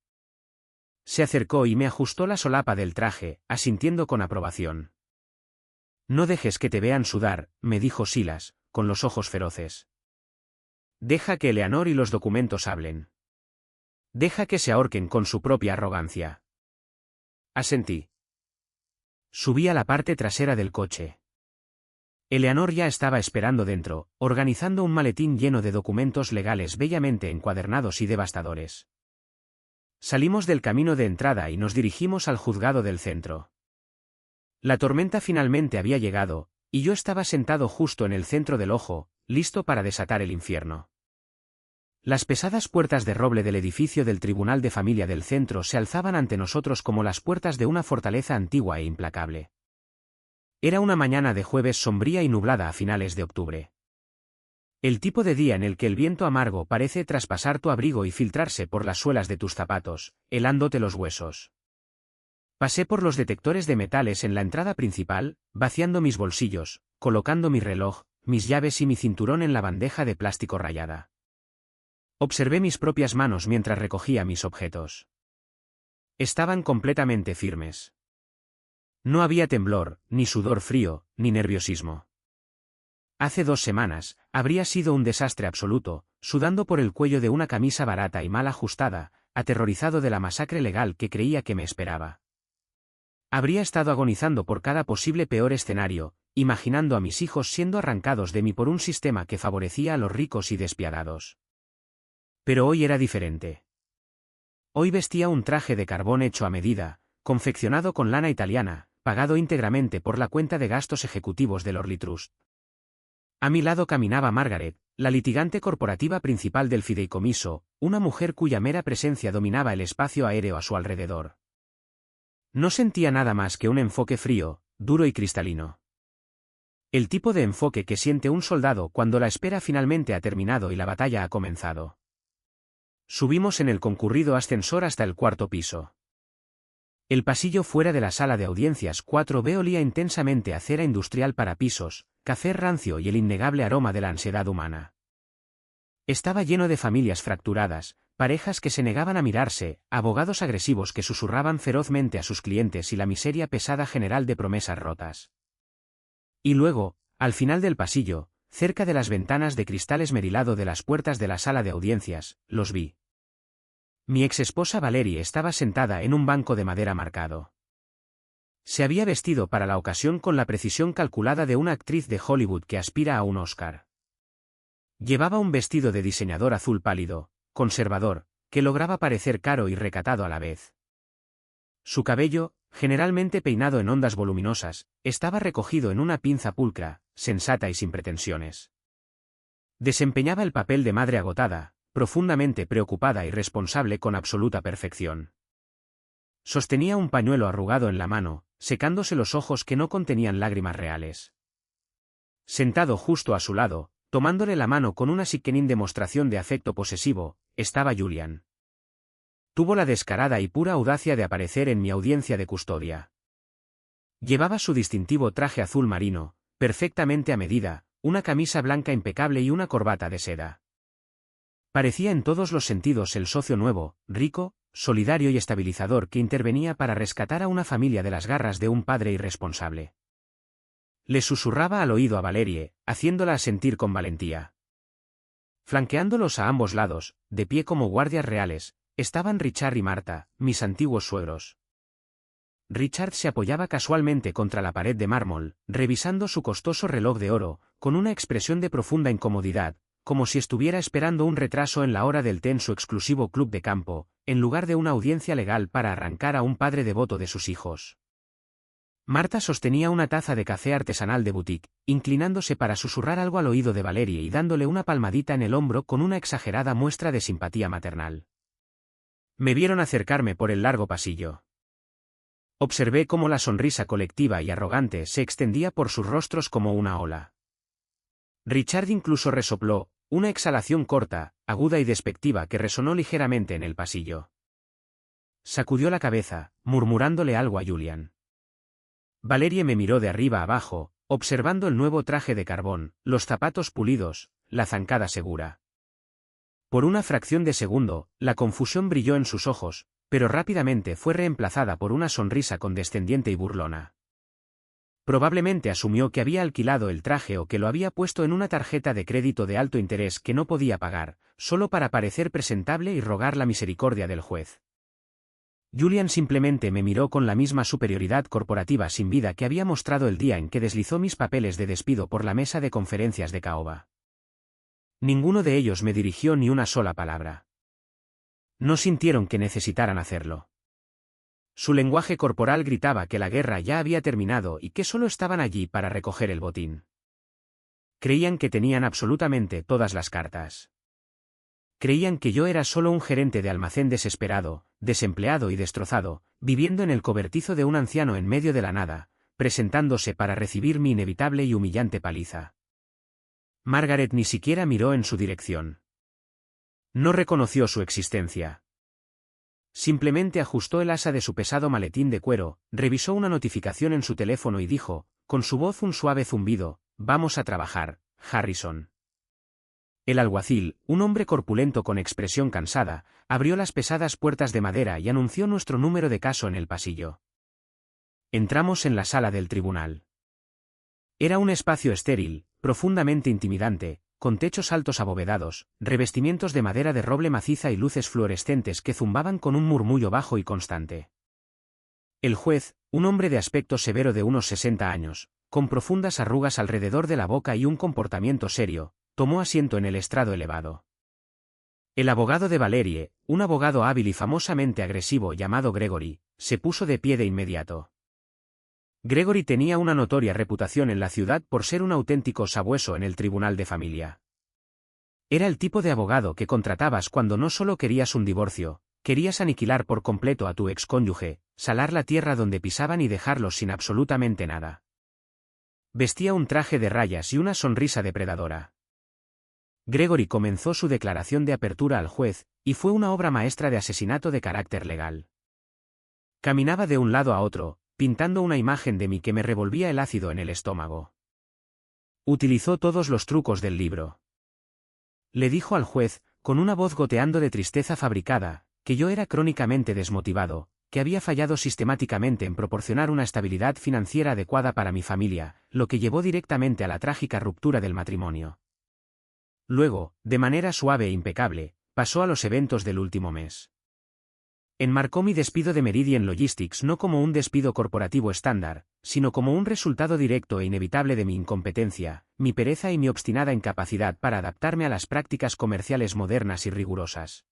Se acercó y me ajustó la solapa del traje, asintiendo con aprobación. No dejes que te vean sudar, me dijo Silas, con los ojos feroces. Deja que Eleanor y los documentos hablen. Deja que se ahorquen con su propia arrogancia. Asentí. Subí a la parte trasera del coche. Eleanor ya estaba esperando dentro, organizando un maletín lleno de documentos legales bellamente encuadernados y devastadores. Salimos del camino de entrada y nos dirigimos al juzgado del centro. La tormenta finalmente había llegado, y yo estaba sentado justo en el centro del ojo, listo para desatar el infierno. Las pesadas puertas de roble del edificio del Tribunal de Familia del centro se alzaban ante nosotros como las puertas de una fortaleza antigua e implacable. Era una mañana de jueves sombría y nublada a finales de octubre. El tipo de día en el que el viento amargo parece traspasar tu abrigo y filtrarse por las suelas de tus zapatos, helándote los huesos. Pasé por los detectores de metales en la entrada principal, vaciando mis bolsillos, colocando mi reloj, mis llaves y mi cinturón en la bandeja de plástico rayada. Observé mis propias manos mientras recogía mis objetos. Estaban completamente firmes. No había temblor, ni sudor frío, ni nerviosismo. Hace 2 semanas, habría sido un desastre absoluto, sudando por el cuello de una camisa barata y mal ajustada, aterrorizado de la masacre legal que creía que me esperaba. Habría estado agonizando por cada posible peor escenario, imaginando a mis hijos siendo arrancados de mí por un sistema que favorecía a los ricos y despiadados. Pero hoy era diferente. Hoy vestía un traje de carbón hecho a medida, confeccionado con lana italiana, pagado íntegramente por la cuenta de gastos ejecutivos del Orly Trust. A mi lado caminaba Margaret, la litigante corporativa principal del fideicomiso, una mujer cuya mera presencia dominaba el espacio aéreo a su alrededor. No sentía nada más que un enfoque frío, duro y cristalino. El tipo de enfoque que siente un soldado cuando la espera finalmente ha terminado y la batalla ha comenzado. Subimos en el concurrido ascensor hasta el 4º piso. El pasillo fuera de la sala de audiencias 4B olía intensamente a cera industrial para pisos, café rancio y el innegable aroma de la ansiedad humana. Estaba lleno de familias fracturadas, parejas que se negaban a mirarse, abogados agresivos que susurraban ferozmente a sus clientes y la miseria pesada general de promesas rotas. Y luego, al final del pasillo, cerca de las ventanas de cristal esmerilado de las puertas de la sala de audiencias, los vi. Mi exesposa Valerie estaba sentada en un banco de madera marcado. Se había vestido para la ocasión con la precisión calculada de una actriz de Hollywood que aspira a un Oscar. Llevaba un vestido de diseñador azul pálido, conservador, que lograba parecer caro y recatado a la vez. Su cabello, generalmente peinado en ondas voluminosas, estaba recogido en una pinza pulcra, sensata y sin pretensiones. Desempeñaba el papel de madre agotada, profundamente preocupada y responsable con absoluta perfección. Sostenía un pañuelo arrugado en la mano, secándose los ojos que no contenían lágrimas reales. Sentado justo a su lado, tomándole la mano con una sickening demostración de afecto posesivo, estaba Julian. Tuvo la descarada y pura audacia de aparecer en mi audiencia de custodia. Llevaba su distintivo traje azul marino, perfectamente a medida, una camisa blanca impecable y una corbata de seda. Parecía en todos los sentidos el socio nuevo, rico, solidario y estabilizador que intervenía para rescatar a una familia de las garras de un padre irresponsable. Le susurraba al oído a Valerie, haciéndola asentir con valentía. Flanqueándolos a ambos lados, de pie como guardias reales, estaban Richard y Marta, mis antiguos suegros. Richard se apoyaba casualmente contra la pared de mármol, revisando su costoso reloj de oro, con una expresión de profunda incomodidad, como si estuviera esperando un retraso en la hora del té en su exclusivo club de campo, en lugar de una audiencia legal para arrancar a un padre devoto de sus hijos. Marta sostenía una taza de café artesanal de boutique, inclinándose para susurrar algo al oído de Valerie y dándole una palmadita en el hombro con una exagerada muestra de simpatía maternal. Me vieron acercarme por el largo pasillo. Observé cómo la sonrisa colectiva y arrogante se extendía por sus rostros como una ola. Richard incluso resopló, una exhalación corta, aguda y despectiva que resonó ligeramente en el pasillo. Sacudió la cabeza, murmurándole algo a Julian. Valerie me miró de arriba abajo, observando el nuevo traje de carbón, los zapatos pulidos, la zancada segura. Por una fracción de segundo, la confusión brilló en sus ojos, pero rápidamente fue reemplazada por una sonrisa condescendiente y burlona. Probablemente asumió que había alquilado el traje o que lo había puesto en una tarjeta de crédito de alto interés que no podía pagar, solo para parecer presentable y rogar la misericordia del juez. Julian simplemente me miró con la misma superioridad corporativa sin vida que había mostrado el día en que deslizó mis papeles de despido por la mesa de conferencias de caoba. Ninguno de ellos me dirigió ni una sola palabra. No sintieron que necesitaran hacerlo. Su lenguaje corporal gritaba que la guerra ya había terminado y que solo estaban allí para recoger el botín. Creían que tenían absolutamente todas las cartas. Creían que yo era solo un gerente de almacén desesperado, desempleado y destrozado, viviendo en el cobertizo de un anciano en medio de la nada, presentándose para recibir mi inevitable y humillante paliza. Margaret ni siquiera miró en su dirección. No reconoció su existencia. Simplemente ajustó el asa de su pesado maletín de cuero, revisó una notificación en su teléfono y dijo, con su voz un suave zumbido, «Vamos a trabajar, Harrison». El alguacil, un hombre corpulento con expresión cansada, abrió las pesadas puertas de madera y anunció nuestro número de caso en el pasillo. Entramos en la sala del tribunal. Era un espacio estéril, profundamente intimidante, con techos altos abovedados, revestimientos de madera de roble maciza y luces fluorescentes que zumbaban con un murmullo bajo y constante. El juez, un hombre de aspecto severo de unos 60 años, con profundas arrugas alrededor de la boca y un comportamiento serio, tomó asiento en el estrado elevado. El abogado de Valerie, un abogado hábil y famosamente agresivo llamado Gregory, se puso de pie de inmediato. Gregory tenía una notoria reputación en la ciudad por ser un auténtico sabueso en el tribunal de familia. Era el tipo de abogado que contratabas cuando no solo querías un divorcio, querías aniquilar por completo a tu excónyuge, salar la tierra donde pisaban y dejarlos sin absolutamente nada. Vestía un traje de rayas y una sonrisa depredadora. Gregory comenzó su declaración de apertura al juez, y fue una obra maestra de asesinato de carácter legal. Caminaba de un lado a otro, pintando una imagen de mí que me revolvía el ácido en el estómago. Utilizó todos los trucos del libro. Le dijo al juez, con una voz goteando de tristeza fabricada, que yo era crónicamente desmotivado, que había fallado sistemáticamente en proporcionar una estabilidad financiera adecuada para mi familia, lo que llevó directamente a la trágica ruptura del matrimonio. Luego, de manera suave e impecable, pasó a los eventos del último mes. Enmarcó mi despido de Meridian Logistics no como un despido corporativo estándar, sino como un resultado directo e inevitable de mi incompetencia, mi pereza y mi obstinada incapacidad para adaptarme a las prácticas comerciales modernas y rigurosas.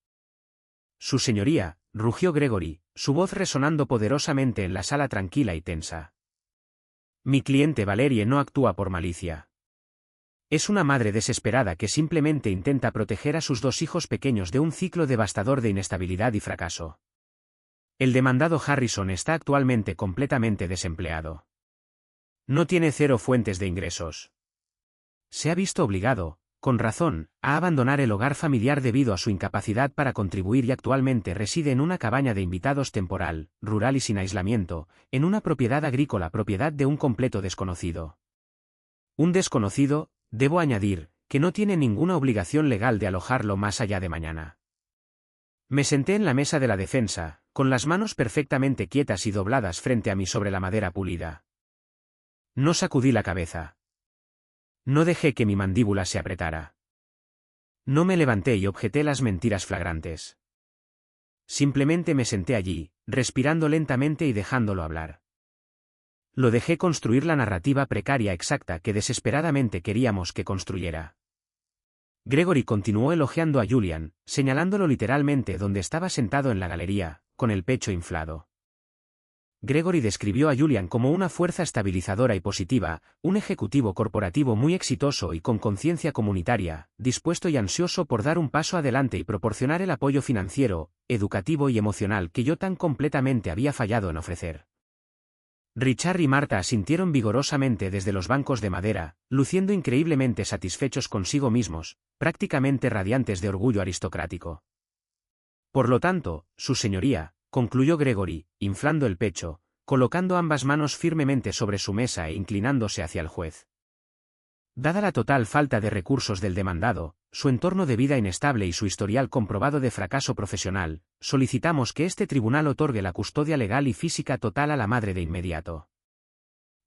Su señoría, rugió Gregory, su voz resonando poderosamente en la sala tranquila y tensa. Mi cliente Valerie no actúa por malicia. Es una madre desesperada que simplemente intenta proteger a sus dos hijos pequeños de un ciclo devastador de inestabilidad y fracaso. El demandado Harrison está actualmente completamente desempleado. No tiene 0 fuentes de ingresos. Se ha visto obligado, con razón, a abandonar el hogar familiar debido a su incapacidad para contribuir y actualmente reside en una cabaña de invitados temporal, rural y sin aislamiento, en una propiedad agrícola propiedad de un completo desconocido. Un desconocido, debo añadir, que no tiene ninguna obligación legal de alojarlo más allá de mañana. Me senté en la mesa de la defensa, con las manos perfectamente quietas y dobladas frente a mí sobre la madera pulida. No sacudí la cabeza. No dejé que mi mandíbula se apretara. No me levanté y objeté las mentiras flagrantes. Simplemente me senté allí, respirando lentamente y dejándolo hablar. Lo dejé construir la narrativa precaria exacta que desesperadamente queríamos que construyera. Gregory continuó elogiando a Julian, señalándolo literalmente donde estaba sentado en la galería, con el pecho inflado. Gregory describió a Julian como una fuerza estabilizadora y positiva, un ejecutivo corporativo muy exitoso y con conciencia comunitaria, dispuesto y ansioso por dar un paso adelante y proporcionar el apoyo financiero, educativo y emocional que yo tan completamente había fallado en ofrecer. Richard y Marta asintieron vigorosamente desde los bancos de madera, luciendo increíblemente satisfechos consigo mismos, prácticamente radiantes de orgullo aristocrático. Por lo tanto, su señoría, concluyó Gregory, inflando el pecho, colocando ambas manos firmemente sobre su mesa e inclinándose hacia el juez. Dada la total falta de recursos del demandado, su entorno de vida inestable y su historial comprobado de fracaso profesional, solicitamos que este tribunal otorgue la custodia legal y física total a la madre de inmediato.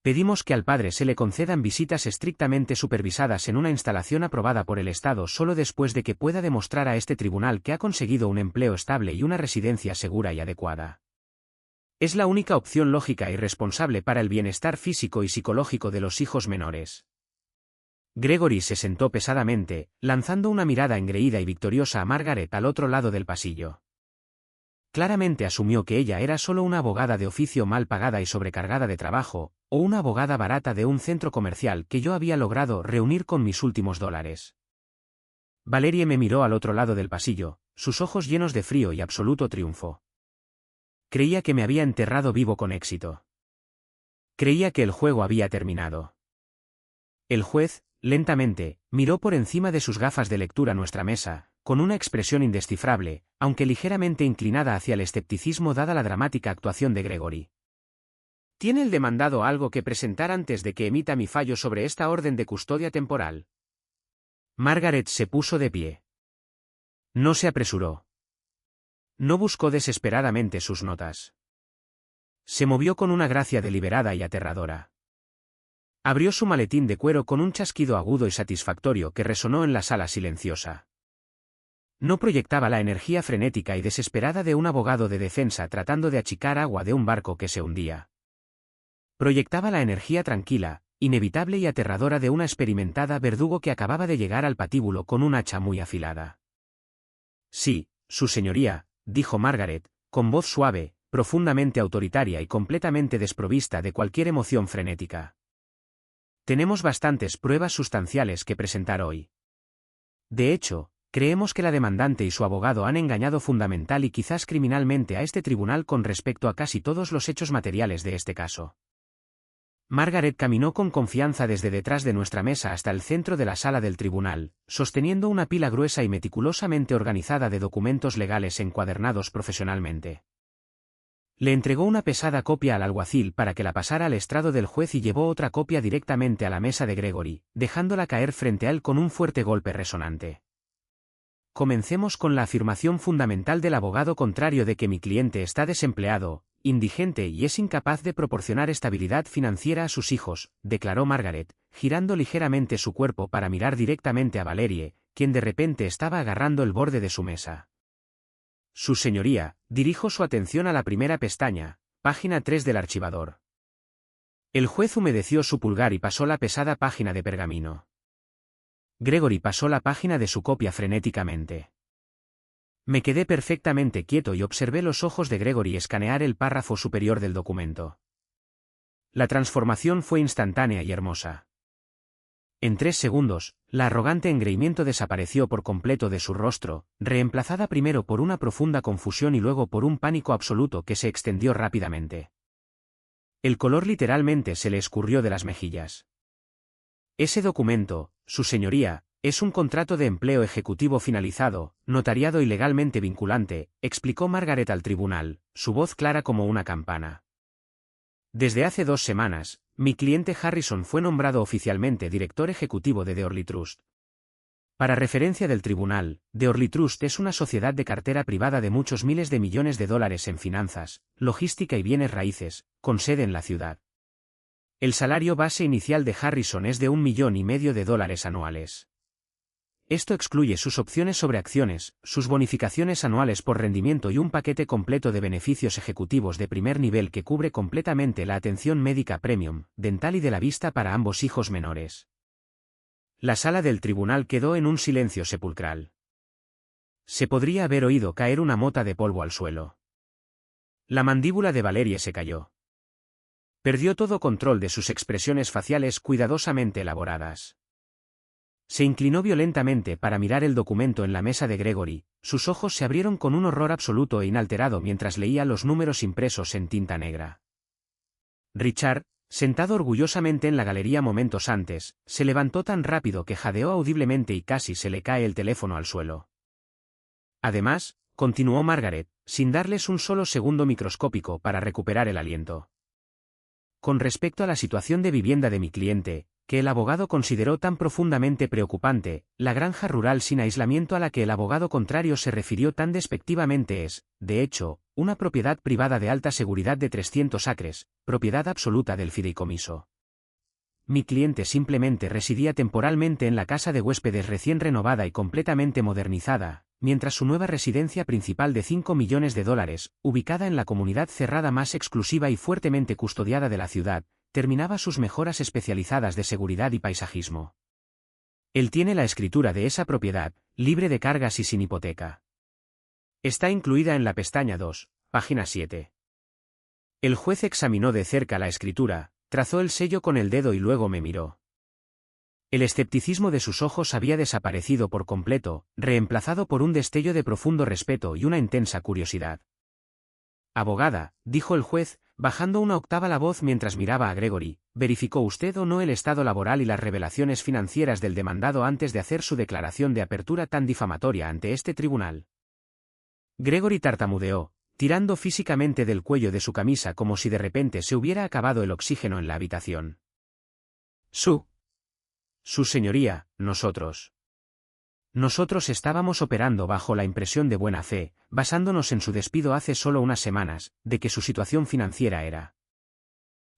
Pedimos que al padre se le concedan visitas estrictamente supervisadas en una instalación aprobada por el Estado solo después de que pueda demostrar a este tribunal que ha conseguido un empleo estable y una residencia segura y adecuada. Es la única opción lógica y responsable para el bienestar físico y psicológico de los hijos menores. Gregory se sentó pesadamente, lanzando una mirada engreída y victoriosa a Margaret al otro lado del pasillo. Claramente asumió que ella era solo una abogada de oficio mal pagada y sobrecargada de trabajo, o una abogada barata de un centro comercial que yo había logrado reunir con mis últimos dólares. Valerie me miró al otro lado del pasillo, sus ojos llenos de frío y absoluto triunfo. Creía que me había enterrado vivo con éxito. Creía que el juego había terminado. El juez, lentamente, miró por encima de sus gafas de lectura nuestra mesa, con una expresión indescifrable, aunque ligeramente inclinada hacia el escepticismo dada la dramática actuación de Gregory. ¿Tiene el demandado algo que presentar antes de que emita mi fallo sobre esta orden de custodia temporal? Margaret se puso de pie. No se apresuró. No buscó desesperadamente sus notas. Se movió con una gracia deliberada y aterradora. Abrió su maletín de cuero con un chasquido agudo y satisfactorio que resonó en la sala silenciosa. No proyectaba la energía frenética y desesperada de un abogado de defensa tratando de achicar agua de un barco que se hundía. Proyectaba la energía tranquila, inevitable y aterradora de una experimentada verdugo que acababa de llegar al patíbulo con un hacha muy afilada. Sí, su señoría, dijo Margaret, con voz suave, profundamente autoritaria y completamente desprovista de cualquier emoción frenética. Tenemos bastantes pruebas sustanciales que presentar hoy. De hecho, creemos que la demandante y su abogado han engañado fundamental y quizás criminalmente a este tribunal con respecto a casi todos los hechos materiales de este caso. Margaret caminó con confianza desde detrás de nuestra mesa hasta el centro de la sala del tribunal, sosteniendo una pila gruesa y meticulosamente organizada de documentos legales encuadernados profesionalmente. Le entregó una pesada copia al alguacil para que la pasara al estrado del juez y llevó otra copia directamente a la mesa de Gregory, dejándola caer frente a él con un fuerte golpe resonante. Comencemos con la afirmación fundamental del abogado contrario de que mi cliente está desempleado, indigente y es incapaz de proporcionar estabilidad financiera a sus hijos, declaró Margaret, girando ligeramente su cuerpo para mirar directamente a Valerie, quien de repente estaba agarrando el borde de su mesa. Su señoría, dirijo su atención a la primera pestaña, página 3 del archivador. El juez humedeció su pulgar y pasó la pesada página de pergamino. Gregory pasó la página de su copia frenéticamente. Me quedé perfectamente quieto y observé los ojos de Gregory escanear el párrafo superior del documento. La transformación fue instantánea y hermosa. En 3 segundos, la arrogante engreimiento desapareció por completo de su rostro, reemplazada primero por una profunda confusión y luego por un pánico absoluto que se extendió rápidamente. El color literalmente se le escurrió de las mejillas. Ese documento, su señoría, es un contrato de empleo ejecutivo finalizado, notariado y legalmente vinculante, explicó Margaret al tribunal, su voz clara como una campana. Desde hace 2 semanas, mi cliente Harrison fue nombrado oficialmente director ejecutivo de The Orly Trust. Para referencia del tribunal, The Orly Trust es una sociedad de cartera privada de muchos miles de millones de dólares en finanzas, logística y bienes raíces, con sede en la ciudad. El salario base inicial de Harrison es de $1,5 millones anuales. Esto excluye sus opciones sobre acciones, sus bonificaciones anuales por rendimiento y un paquete completo de beneficios ejecutivos de primer nivel que cubre completamente la atención médica premium, dental y de la vista para ambos hijos menores. La sala del tribunal quedó en un silencio sepulcral. Se podría haber oído caer una mota de polvo al suelo. La mandíbula de Valerie se cayó. Perdió todo control de sus expresiones faciales cuidadosamente elaboradas. Se inclinó violentamente para mirar el documento en la mesa de Gregory, sus ojos se abrieron con un horror absoluto e inalterado mientras leía los números impresos en tinta negra. Richard, sentado orgullosamente en la galería momentos antes, se levantó tan rápido que jadeó audiblemente y casi se le cae el teléfono al suelo. Además, continuó Margaret, sin darles un solo segundo microscópico para recuperar el aliento. Con respecto a la situación de vivienda de mi cliente, que el abogado consideró tan profundamente preocupante, la granja rural sin aislamiento a la que el abogado contrario se refirió tan despectivamente es, de hecho, una propiedad privada de alta seguridad de 300 acres, propiedad absoluta del fideicomiso. Mi cliente simplemente residía temporalmente en la casa de huéspedes recién renovada y completamente modernizada, mientras su nueva residencia principal de $5 millones, ubicada en la comunidad cerrada más exclusiva y fuertemente custodiada de la ciudad, terminaba sus mejoras especializadas de seguridad y paisajismo. Él tiene la escritura de esa propiedad, libre de cargas y sin hipoteca. Está incluida en la pestaña 2, página 7. El juez examinó de cerca la escritura, trazó el sello con el dedo y luego me miró. El escepticismo de sus ojos había desaparecido por completo, reemplazado por un destello de profundo respeto y una intensa curiosidad. Abogada, dijo el juez, bajando una octava la voz mientras miraba a Gregory, ¿verificó usted o no el estado laboral y las revelaciones financieras del demandado antes de hacer su declaración de apertura tan difamatoria ante este tribunal? Gregory tartamudeó, tirando físicamente del cuello de su camisa como si de repente se hubiera acabado el oxígeno en la habitación. Su señoría, nosotros estábamos operando bajo la impresión de buena fe, basándonos en su despido hace solo unas semanas, de que su situación financiera era.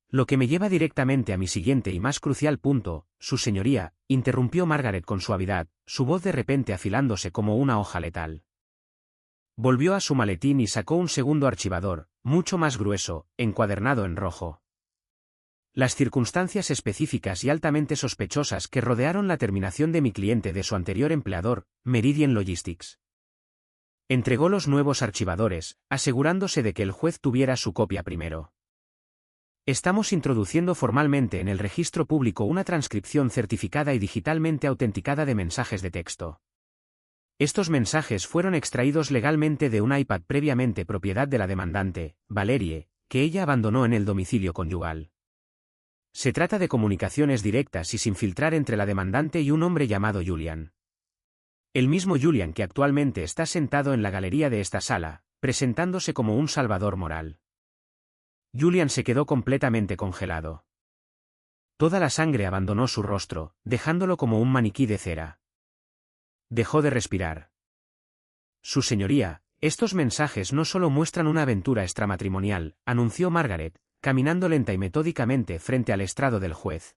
Lo que me lleva directamente a mi siguiente y más crucial punto, su señoría, interrumpió Margaret con suavidad, su voz de repente afilándose como una hoja letal. Volvió a su maletín y sacó un segundo archivador, mucho más grueso, encuadernado en rojo. Las circunstancias específicas y altamente sospechosas que rodearon la terminación de mi cliente de su anterior empleador, Meridian Logistics. Entregó los nuevos archivadores, asegurándose de que el juez tuviera su copia primero. Estamos introduciendo formalmente en el registro público una transcripción certificada y digitalmente autenticada de mensajes de texto. Estos mensajes fueron extraídos legalmente de un iPad previamente propiedad de la demandante, Valerie, que ella abandonó en el domicilio conyugal. Se trata de comunicaciones directas y sin filtrar entre la demandante y un hombre llamado Julian. El mismo Julian que actualmente está sentado en la galería de esta sala, presentándose como un salvador moral. Julian se quedó completamente congelado. Toda la sangre abandonó su rostro, dejándolo como un maniquí de cera. Dejó de respirar. Su señoría, estos mensajes no solo muestran una aventura extramatrimonial, anunció Margaret, caminando lenta y metódicamente frente al estrado del juez.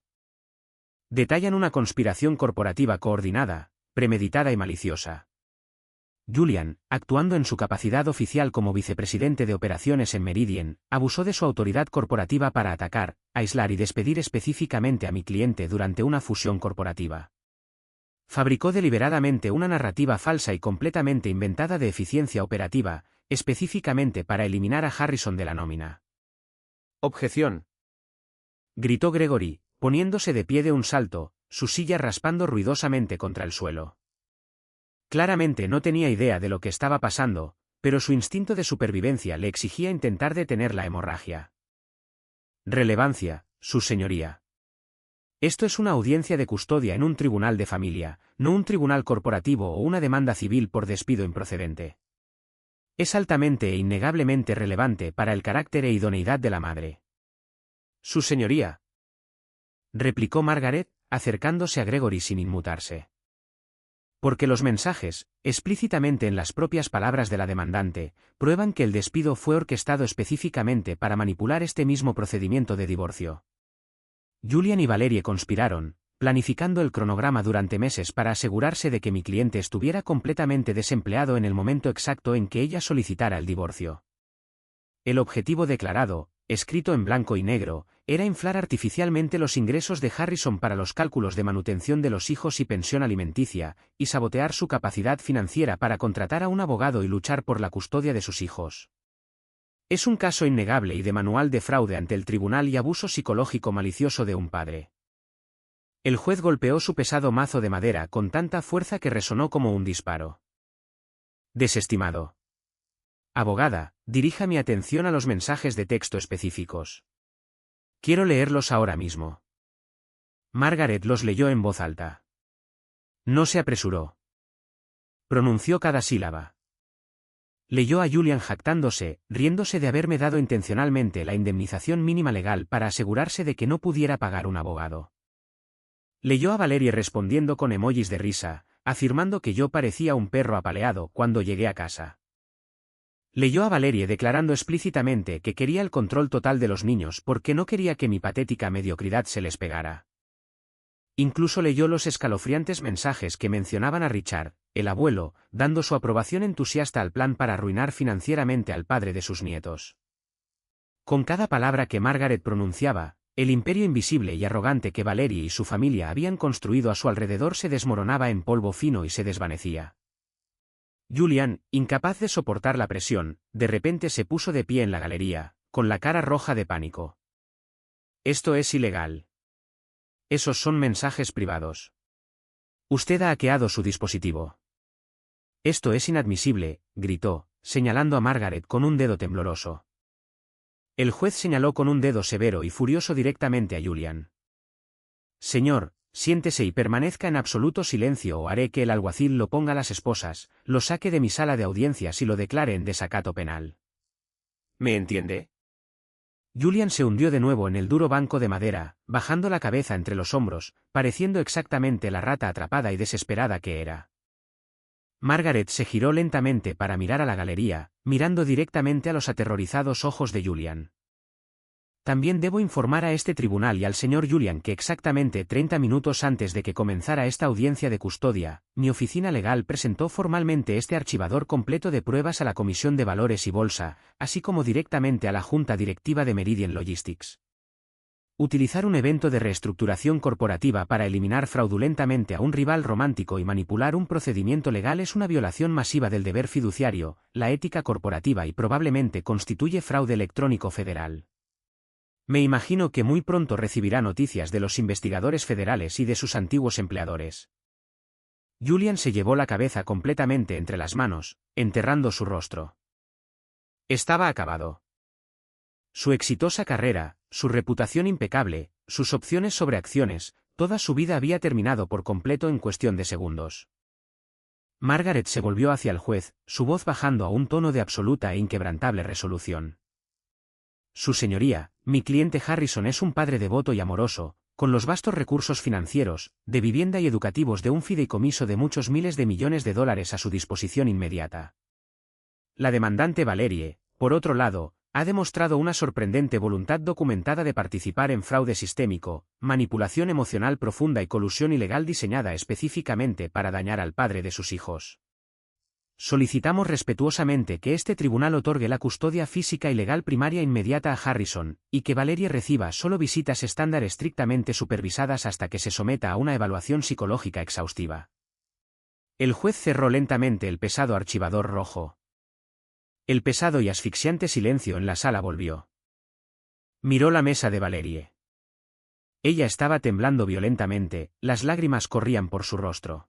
Detallan una conspiración corporativa coordinada, premeditada y maliciosa. Julian, actuando en su capacidad oficial como vicepresidente de operaciones en Meridian, abusó de su autoridad corporativa para atacar, aislar y despedir específicamente a mi cliente durante una fusión corporativa. Fabricó deliberadamente una narrativa falsa y completamente inventada de eficiencia operativa, específicamente para eliminar a Harrison de la nómina. Objeción. Gritó Gregory, poniéndose de pie de un salto, su silla raspando ruidosamente contra el suelo. Claramente no tenía idea de lo que estaba pasando, pero su instinto de supervivencia le exigía intentar detener la hemorragia. Relevancia, su señoría. Esto es una audiencia de custodia en un tribunal de familia, no un tribunal corporativo o una demanda civil por despido improcedente. Es altamente e innegablemente relevante para el carácter e idoneidad de la madre. Su señoría. Replicó Margaret, acercándose a Gregory sin inmutarse. Porque los mensajes, explícitamente en las propias palabras de la demandante, prueban que el despido fue orquestado específicamente para manipular este mismo procedimiento de divorcio. Julian y Valerie conspiraron, planificando el cronograma durante meses para asegurarse de que mi cliente estuviera completamente desempleado en el momento exacto en que ella solicitara el divorcio. El objetivo declarado, escrito en blanco y negro, era inflar artificialmente los ingresos de Harrison para los cálculos de manutención de los hijos y pensión alimenticia, y sabotear su capacidad financiera para contratar a un abogado y luchar por la custodia de sus hijos. Es un caso innegable y de manual de fraude ante el tribunal y abuso psicológico malicioso de un padre. El juez golpeó su pesado mazo de madera con tanta fuerza que resonó como un disparo. Desestimado. Abogada, dirija mi atención a los mensajes de texto específicos. Quiero leerlos ahora mismo. Margaret los leyó en voz alta. No se apresuró. Pronunció cada sílaba. Leyó a Julian jactándose, riéndose de haberme dado intencionalmente la indemnización mínima legal para asegurarse de que no pudiera pagar un abogado. Leyó a Valerie respondiendo con emojis de risa, afirmando que yo parecía un perro apaleado cuando llegué a casa. Leyó a Valerie declarando explícitamente que quería el control total de los niños porque no quería que mi patética mediocridad se les pegara. Incluso leyó los escalofriantes mensajes que mencionaban a Richard, el abuelo, dando su aprobación entusiasta al plan para arruinar financieramente al padre de sus nietos. Con cada palabra que Margaret pronunciaba, el imperio invisible y arrogante que Valerie y su familia habían construido a su alrededor se desmoronaba en polvo fino y se desvanecía. Julian, incapaz de soportar la presión, de repente se puso de pie en la galería, con la cara roja de pánico. Esto es ilegal. Esos son mensajes privados. Usted ha hackeado su dispositivo. Esto es inadmisible, gritó, señalando a Margaret con un dedo tembloroso. El juez señaló con un dedo severo y furioso directamente a Julian. Señor, siéntese y permanezca en absoluto silencio o haré que el alguacil lo ponga a las esposas, lo saque de mi sala de audiencias y lo declare en desacato penal. ¿Me entiende? Julian se hundió de nuevo en el duro banco de madera, bajando la cabeza entre los hombros, pareciendo exactamente la rata atrapada y desesperada que era. Margaret se giró lentamente para mirar a la galería, mirando directamente a los aterrorizados ojos de Julian. También debo informar a este tribunal y al señor Julian que exactamente 30 minutos antes de que comenzara esta audiencia de custodia, mi oficina legal presentó formalmente este archivador completo de pruebas a la Comisión de Valores y Bolsa, así como directamente a la Junta Directiva de Meridian Logistics. Utilizar un evento de reestructuración corporativa para eliminar fraudulentamente a un rival romántico y manipular un procedimiento legal es una violación masiva del deber fiduciario, la ética corporativa y probablemente constituye fraude electrónico federal. Me imagino que muy pronto recibirá noticias de los investigadores federales y de sus antiguos empleadores. Julian se llevó la cabeza completamente entre las manos, enterrando su rostro. Estaba acabado. Su exitosa carrera, su reputación impecable, sus opciones sobre acciones, toda su vida había terminado por completo en cuestión de segundos. Margaret se volvió hacia el juez, su voz bajando a un tono de absoluta e inquebrantable resolución. Su señoría, mi cliente Harrison es un padre devoto y amoroso, con los vastos recursos financieros, de vivienda y educativos de un fideicomiso de muchos miles de millones de dólares a su disposición inmediata. La demandante Valerie, por otro lado, ha demostrado una sorprendente voluntad documentada de participar en fraude sistémico, manipulación emocional profunda y colusión ilegal diseñada específicamente para dañar al padre de sus hijos. Solicitamos respetuosamente que este tribunal otorgue la custodia física y legal primaria inmediata a Harrison, y que Valerie reciba solo visitas estándar estrictamente supervisadas hasta que se someta a una evaluación psicológica exhaustiva. El juez cerró lentamente el pesado archivador rojo. El pesado y asfixiante silencio en la sala volvió. Miró la mesa de Valerie. Ella estaba temblando violentamente, las lágrimas corrían por su rostro.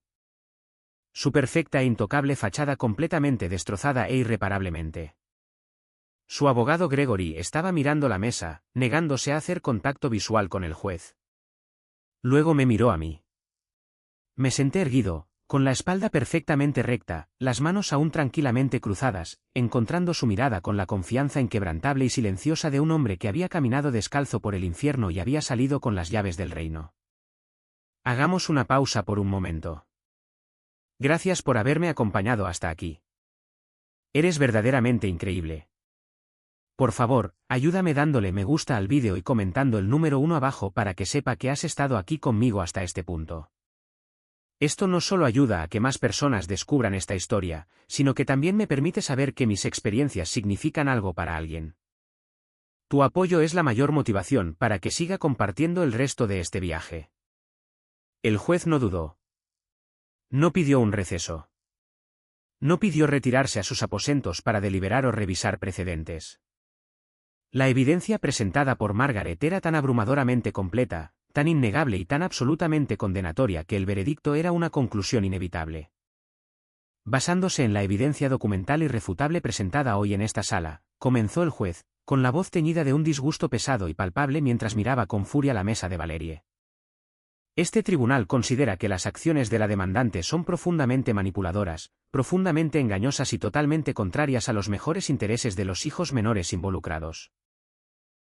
Su perfecta e intocable fachada completamente destrozada e irreparablemente. Su abogado Gregory estaba mirando la mesa, negándose a hacer contacto visual con el juez. Luego me miró a mí. Me senté erguido, con la espalda perfectamente recta, las manos aún tranquilamente cruzadas, encontrando su mirada con la confianza inquebrantable y silenciosa de un hombre que había caminado descalzo por el infierno y había salido con las llaves del reino. Hagamos una pausa por un momento. Gracias por haberme acompañado hasta aquí. Eres verdaderamente increíble. Por favor, ayúdame dándole me gusta al vídeo y comentando el número 1 abajo para que sepa que has estado aquí conmigo hasta este punto. Esto no solo ayuda a que más personas descubran esta historia, sino que también me permite saber que mis experiencias significan algo para alguien. Tu apoyo es la mayor motivación para que siga compartiendo el resto de este viaje. El juez no dudó. No pidió un receso. No pidió retirarse a sus aposentos para deliberar o revisar precedentes. La evidencia presentada por Margaret era tan abrumadoramente completa, tan innegable y tan absolutamente condenatoria que el veredicto era una conclusión inevitable. Basándose en la evidencia documental irrefutable presentada hoy en esta sala, comenzó el juez, con la voz teñida de un disgusto pesado y palpable mientras miraba con furia la mesa de Valerie. Este tribunal considera que las acciones de la demandante son profundamente manipuladoras, profundamente engañosas y totalmente contrarias a los mejores intereses de los hijos menores involucrados.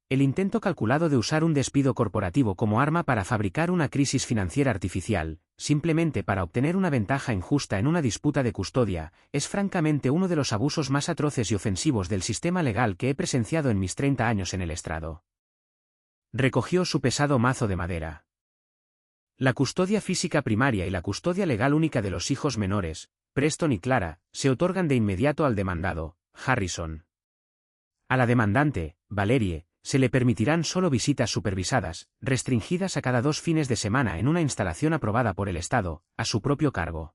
El intento calculado de usar un despido corporativo como arma para fabricar una crisis financiera artificial, simplemente para obtener una ventaja injusta en una disputa de custodia, es francamente uno de los abusos más atroces y ofensivos del sistema legal que he presenciado en mis 30 años en el estrado. Recogió su pesado mazo de madera. La custodia física primaria y la custodia legal única de los hijos menores, Preston y Clara, se otorgan de inmediato al demandado, Harrison. A la demandante, Valerie, se le permitirán solo visitas supervisadas, restringidas a cada 2 fines de semana en una instalación aprobada por el Estado, a su propio cargo.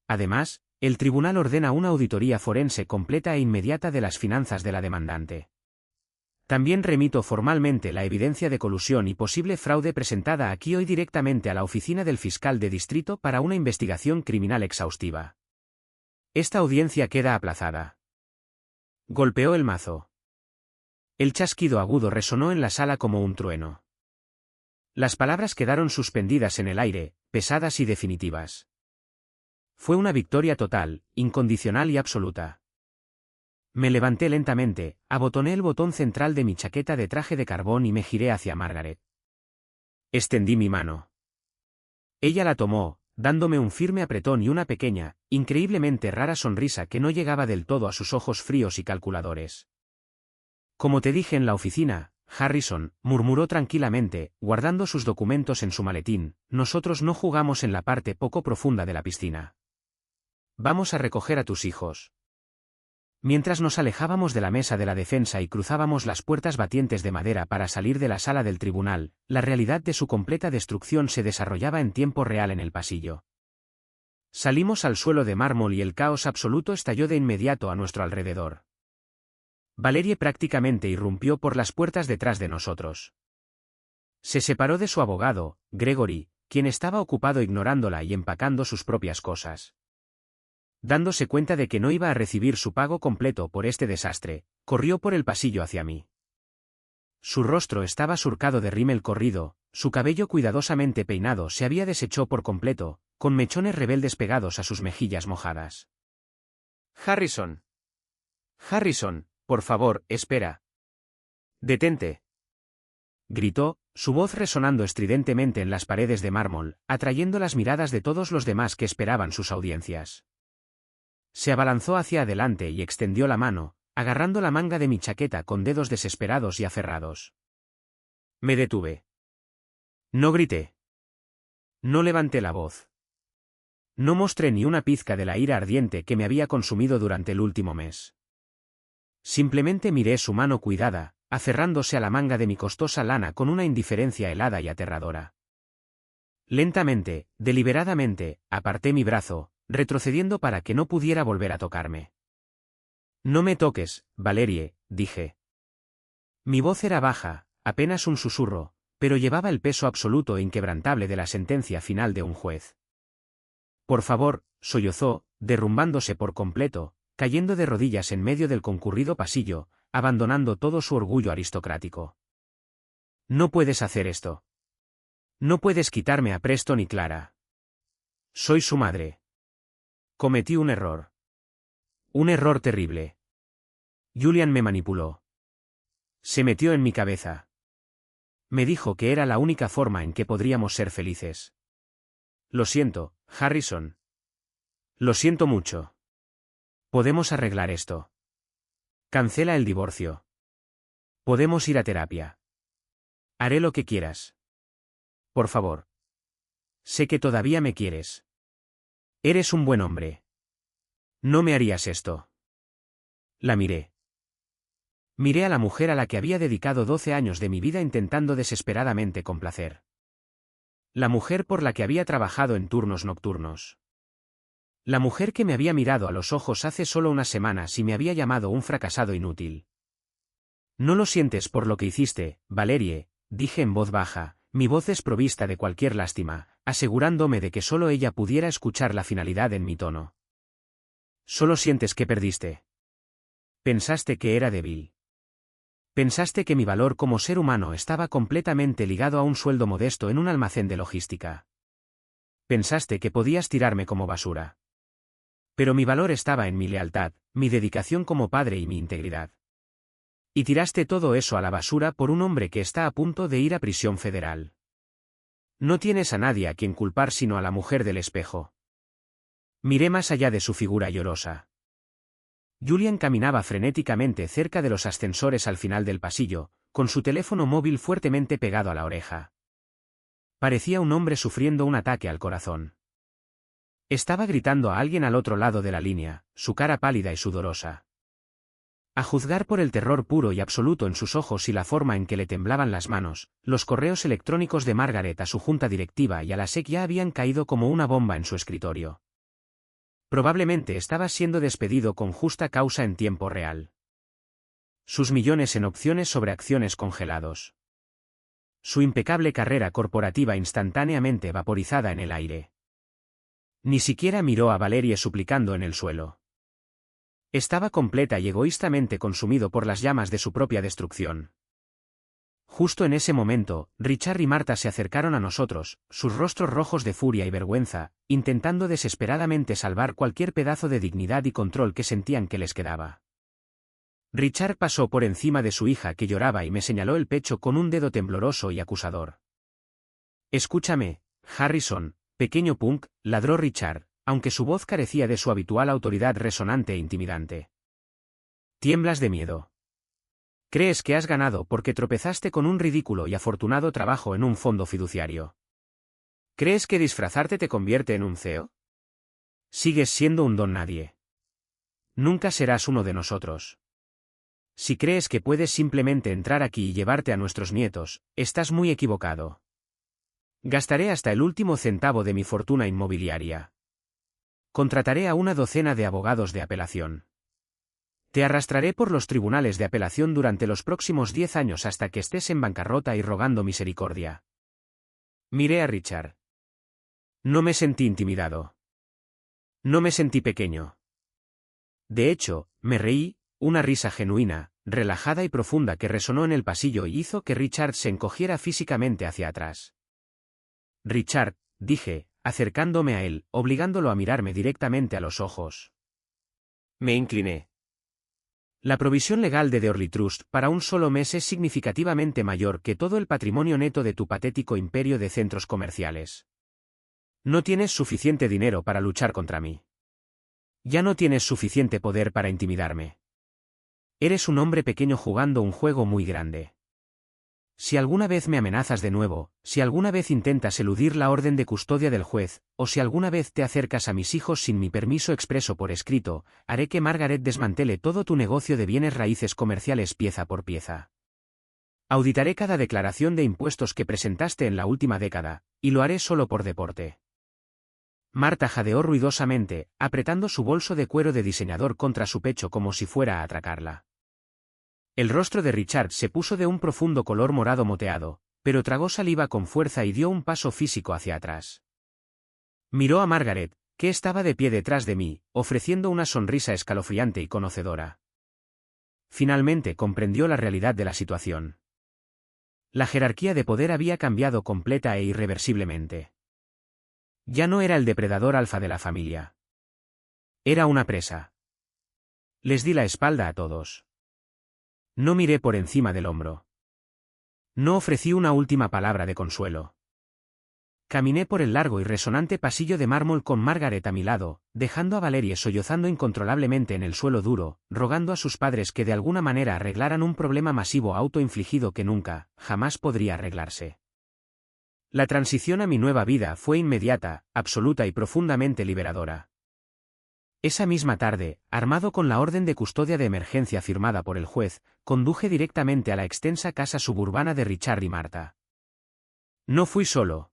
Además, el tribunal ordena una auditoría forense completa e inmediata de las finanzas de la demandante. También remito formalmente la evidencia de colusión y posible fraude presentada aquí hoy directamente a la oficina del fiscal de distrito para una investigación criminal exhaustiva. Esta audiencia queda aplazada. Golpeó el mazo. El chasquido agudo resonó en la sala como un trueno. Las palabras quedaron suspendidas en el aire, pesadas y definitivas. Fue una victoria total, incondicional y absoluta. Me levanté lentamente, abotoné el botón central de mi chaqueta de traje de carbón y me giré hacia Margaret. Extendí mi mano. Ella la tomó, dándome un firme apretón y una pequeña, increíblemente rara sonrisa que no llegaba del todo a sus ojos fríos y calculadores. Como te dije en la oficina, Harrison, murmuró tranquilamente, guardando sus documentos en su maletín, nosotros no jugamos en la parte poco profunda de la piscina. Vamos a recoger a tus hijos. Mientras nos alejábamos de la mesa de la defensa y cruzábamos las puertas batientes de madera para salir de la sala del tribunal, la realidad de su completa destrucción se desarrollaba en tiempo real en el pasillo. Salimos al suelo de mármol y el caos absoluto estalló de inmediato a nuestro alrededor. Valerie prácticamente irrumpió por las puertas detrás de nosotros. Se separó de su abogado, Gregory, quien estaba ocupado ignorándola y empacando sus propias cosas. Dándose cuenta de que no iba a recibir su pago completo por este desastre, corrió por el pasillo hacia mí. Su rostro estaba surcado de rímel corrido, su cabello cuidadosamente peinado se había deshecho por completo, con mechones rebeldes pegados a sus mejillas mojadas. Harrison. Harrison, por favor, espera. Detente. Gritó, su voz resonando estridentemente en las paredes de mármol, atrayendo las miradas de todos los demás que esperaban sus audiencias. Se abalanzó hacia adelante y extendió la mano, agarrando la manga de mi chaqueta con dedos desesperados y aferrados. Me detuve. No grité. No levanté la voz. No mostré ni una pizca de la ira ardiente que me había consumido durante el último mes. Simplemente miré su mano cuidada, aferrándose a la manga de mi costosa lana con una indiferencia helada y aterradora. Lentamente, deliberadamente, aparté mi brazo, retrocediendo para que no pudiera volver a tocarme. No me toques, Valerie, dije. Mi voz era baja, apenas un susurro, pero llevaba el peso absoluto e inquebrantable de la sentencia final de un juez. Por favor, sollozó, derrumbándose por completo, cayendo de rodillas en medio del concurrido pasillo, abandonando todo su orgullo aristocrático. No puedes hacer esto. No puedes quitarme a Preston y Clara. Soy su madre. Cometí un error. Un error terrible. Julian me manipuló. Se metió en mi cabeza. Me dijo que era la única forma en que podríamos ser felices. Lo siento, Harrison. Lo siento mucho. Podemos arreglar esto. Cancela el divorcio. Podemos ir a terapia. Haré lo que quieras. Por favor. Sé que todavía me quieres. Eres un buen hombre. No me harías esto. La miré. Miré a la mujer a la que había dedicado 12 años de mi vida intentando desesperadamente complacer. La mujer por la que había trabajado en turnos nocturnos. La mujer que me había mirado a los ojos hace solo unas semanas y me había llamado un fracasado inútil. No lo sientes por lo que hiciste, Valerie, dije en voz baja, mi voz desprovista de cualquier lástima, asegurándome de que solo ella pudiera escuchar la finalidad en mi tono. Solo sientes que perdiste. Pensaste que era débil. Pensaste que mi valor como ser humano estaba completamente ligado a un sueldo modesto en un almacén de logística. Pensaste que podías tirarme como basura. Pero mi valor estaba en mi lealtad, mi dedicación como padre y mi integridad. Y tiraste todo eso a la basura por un hombre que está a punto de ir a prisión federal. No tienes a nadie a quien culpar sino a la mujer del espejo. Miré más allá de su figura llorosa. Julian caminaba frenéticamente cerca de los ascensores al final del pasillo, con su teléfono móvil fuertemente pegado a la oreja. Parecía un hombre sufriendo un ataque al corazón. Estaba gritando a alguien al otro lado de la línea, su cara pálida y sudorosa. A juzgar por el terror puro y absoluto en sus ojos y la forma en que le temblaban las manos, los correos electrónicos de Margaret a su junta directiva y a la SEC ya habían caído como una bomba en su escritorio. Probablemente estaba siendo despedido con justa causa en tiempo real. Sus millones en opciones sobre acciones congelados. Su impecable carrera corporativa instantáneamente vaporizada en el aire. Ni siquiera miró a Valerie suplicando en el suelo. Estaba completa y egoístamente consumido por las llamas de su propia destrucción. Justo en ese momento, Richard y Marta se acercaron a nosotros, sus rostros rojos de furia y vergüenza, intentando desesperadamente salvar cualquier pedazo de dignidad y control que sentían que les quedaba. Richard pasó por encima de su hija que lloraba y me señaló el pecho con un dedo tembloroso y acusador. «Escúchame, Harrison, pequeño punk», ladró Richard, aunque su voz carecía de su habitual autoridad resonante e intimidante. «Tiemblas de miedo. ¿Crees que has ganado porque tropezaste con un ridículo y afortunado trabajo en un fondo fiduciario? ¿Crees que disfrazarte te convierte en un CEO? Sigues siendo un don nadie. Nunca serás uno de nosotros. Si crees que puedes simplemente entrar aquí y llevarte a nuestros nietos, estás muy equivocado. Gastaré hasta el último centavo de mi fortuna inmobiliaria. Contrataré a una docena de abogados de apelación. Te arrastraré por los tribunales de apelación durante los próximos 10 años hasta que estés en bancarrota y rogando misericordia. Miré a Richard. No me sentí intimidado. No me sentí pequeño. De hecho, me reí, una risa genuina, relajada y profunda que resonó en el pasillo y hizo que Richard se encogiera físicamente hacia atrás. Richard, dije, acercándome a él, obligándolo a mirarme directamente a los ojos. Me incliné. La provisión legal de The Orly Trust para un solo mes es significativamente mayor que todo el patrimonio neto de tu patético imperio de centros comerciales. No tienes suficiente dinero para luchar contra mí. Ya no tienes suficiente poder para intimidarme. Eres un hombre pequeño jugando un juego muy grande. Si alguna vez me amenazas de nuevo, si alguna vez intentas eludir la orden de custodia del juez, o si alguna vez te acercas a mis hijos sin mi permiso expreso por escrito, haré que Margaret desmantele todo tu negocio de bienes raíces comerciales pieza por pieza. Auditaré cada declaración de impuestos que presentaste en la última década, y lo haré solo por deporte. Marta jadeó ruidosamente, apretando su bolso de cuero de diseñador contra su pecho como si fuera a atracarla. El rostro de Richard se puso de un profundo color morado moteado, pero tragó saliva con fuerza y dio un paso físico hacia atrás. Miró a Margaret, que estaba de pie detrás de mí, ofreciendo una sonrisa escalofriante y conocedora. Finalmente comprendió la realidad de la situación. La jerarquía de poder había cambiado completa e irreversiblemente. Ya no era el depredador alfa de la familia. Era una presa. Les di la espalda a todos. No miré por encima del hombro. No ofrecí una última palabra de consuelo. Caminé por el largo y resonante pasillo de mármol con Margaret a mi lado, dejando a Valerie sollozando incontrolablemente en el suelo duro, rogando a sus padres que de alguna manera arreglaran un problema masivo autoinfligido que nunca, jamás podría arreglarse. La transición a mi nueva vida fue inmediata, absoluta y profundamente liberadora. Esa misma tarde, armado con la orden de custodia de emergencia firmada por el juez, conduje directamente a la extensa casa suburbana de Richard y Martha. No fui solo.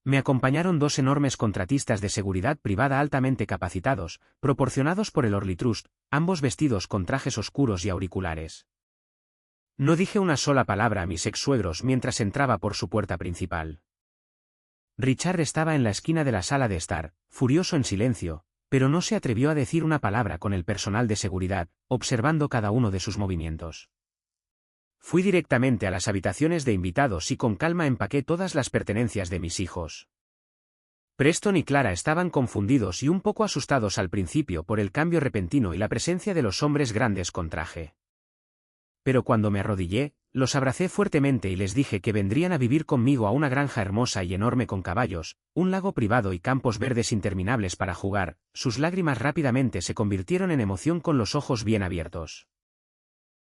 Me acompañaron dos enormes contratistas de seguridad privada altamente capacitados, proporcionados por el Orly Trust, ambos vestidos con trajes oscuros y auriculares. No dije una sola palabra a mis ex-suegros mientras entraba por su puerta principal. Richard estaba en la esquina de la sala de estar, furioso en silencio, pero no se atrevió a decir una palabra con el personal de seguridad, observando cada uno de sus movimientos. Fui directamente a las habitaciones de invitados y con calma empaqué todas las pertenencias de mis hijos. Preston y Clara estaban confundidos y un poco asustados al principio por el cambio repentino y la presencia de los hombres grandes con traje. Pero cuando me arrodillé, los abracé fuertemente y les dije que vendrían a vivir conmigo a una granja hermosa y enorme con caballos, un lago privado y campos verdes interminables para jugar. Sus lágrimas rápidamente se convirtieron en emoción con los ojos bien abiertos.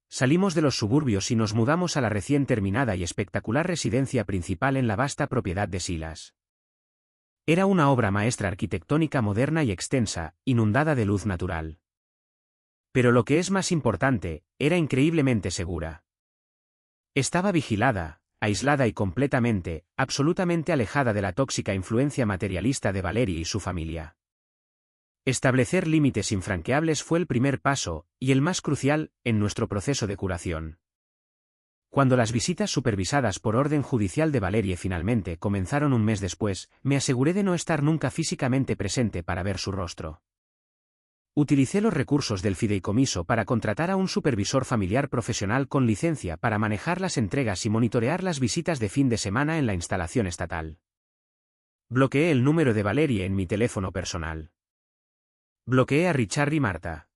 Salimos de los suburbios y nos mudamos a la recién terminada y espectacular residencia principal en la vasta propiedad de Silas. Era una obra maestra arquitectónica moderna y extensa, inundada de luz natural. Pero lo que es más importante, era increíblemente segura. Estaba vigilada, aislada y absolutamente alejada de la tóxica influencia materialista de Valerie y su familia. Establecer límites infranqueables fue el primer paso, y el más crucial, en nuestro proceso de curación. Cuando las visitas supervisadas por orden judicial de Valerie finalmente comenzaron un mes después, me aseguré de no estar nunca físicamente presente para ver su rostro. Utilicé los recursos del fideicomiso para contratar a un supervisor familiar profesional con licencia para manejar las entregas y monitorear las visitas de fin de semana en la instalación estatal. Bloqueé el número de Valerie en mi teléfono personal. Bloqueé a Richard y Martha.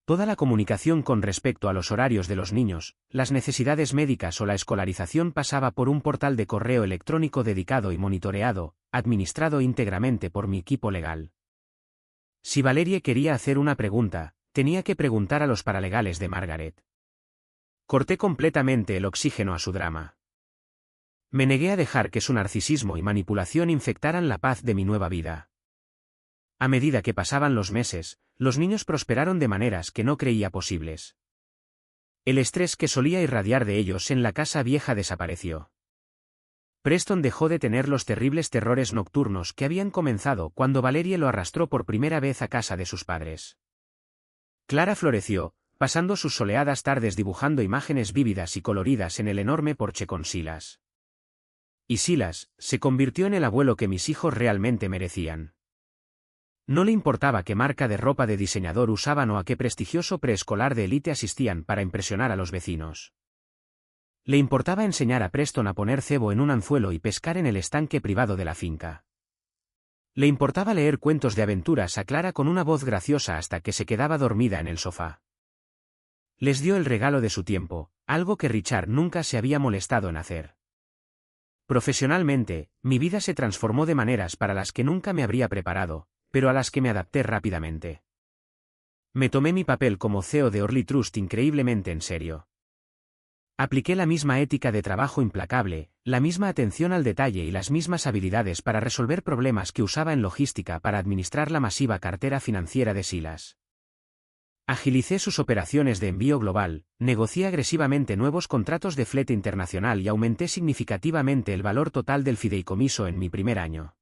Toda la comunicación con respecto a los horarios de los niños, las necesidades médicas o la escolarización pasaba por un portal de correo electrónico dedicado y monitoreado, administrado íntegramente por mi equipo legal. Si Valerie quería hacer una pregunta, tenía que preguntar a los paralegales de Margaret. Corté completamente el oxígeno a su drama. Me negué a dejar que su narcisismo y manipulación infectaran la paz de mi nueva vida. A medida que pasaban los meses, los niños prosperaron de maneras que no creía posibles. El estrés que solía irradiar de ellos en la casa vieja desapareció. Preston dejó de tener los terribles terrores nocturnos que habían comenzado cuando Valerie lo arrastró por primera vez a casa de sus padres. Clara floreció, pasando sus soleadas tardes dibujando imágenes vívidas y coloridas en el enorme porche con Silas. Y Silas se convirtió en el abuelo que mis hijos realmente merecían. No le importaba qué marca de ropa de diseñador usaban o a qué prestigioso preescolar de élite asistían para impresionar a los vecinos. Le importaba enseñar a Preston a poner cebo en un anzuelo y pescar en el estanque privado de la finca. Le importaba leer cuentos de aventuras a Clara con una voz graciosa hasta que se quedaba dormida en el sofá. Les dio el regalo de su tiempo, algo que Richard nunca se había molestado en hacer. Profesionalmente, mi vida se transformó de maneras para las que nunca me habría preparado, pero a las que me adapté rápidamente. Me tomé mi papel como CEO de Orly Trust increíblemente en serio. Apliqué la misma ética de trabajo implacable, la misma atención al detalle y las mismas habilidades para resolver problemas que usaba en logística para administrar la masiva cartera financiera de Silas. Agilicé sus operaciones de envío global, negocié agresivamente nuevos contratos de flete internacional y aumenté significativamente el valor total del fideicomiso en mi primer año.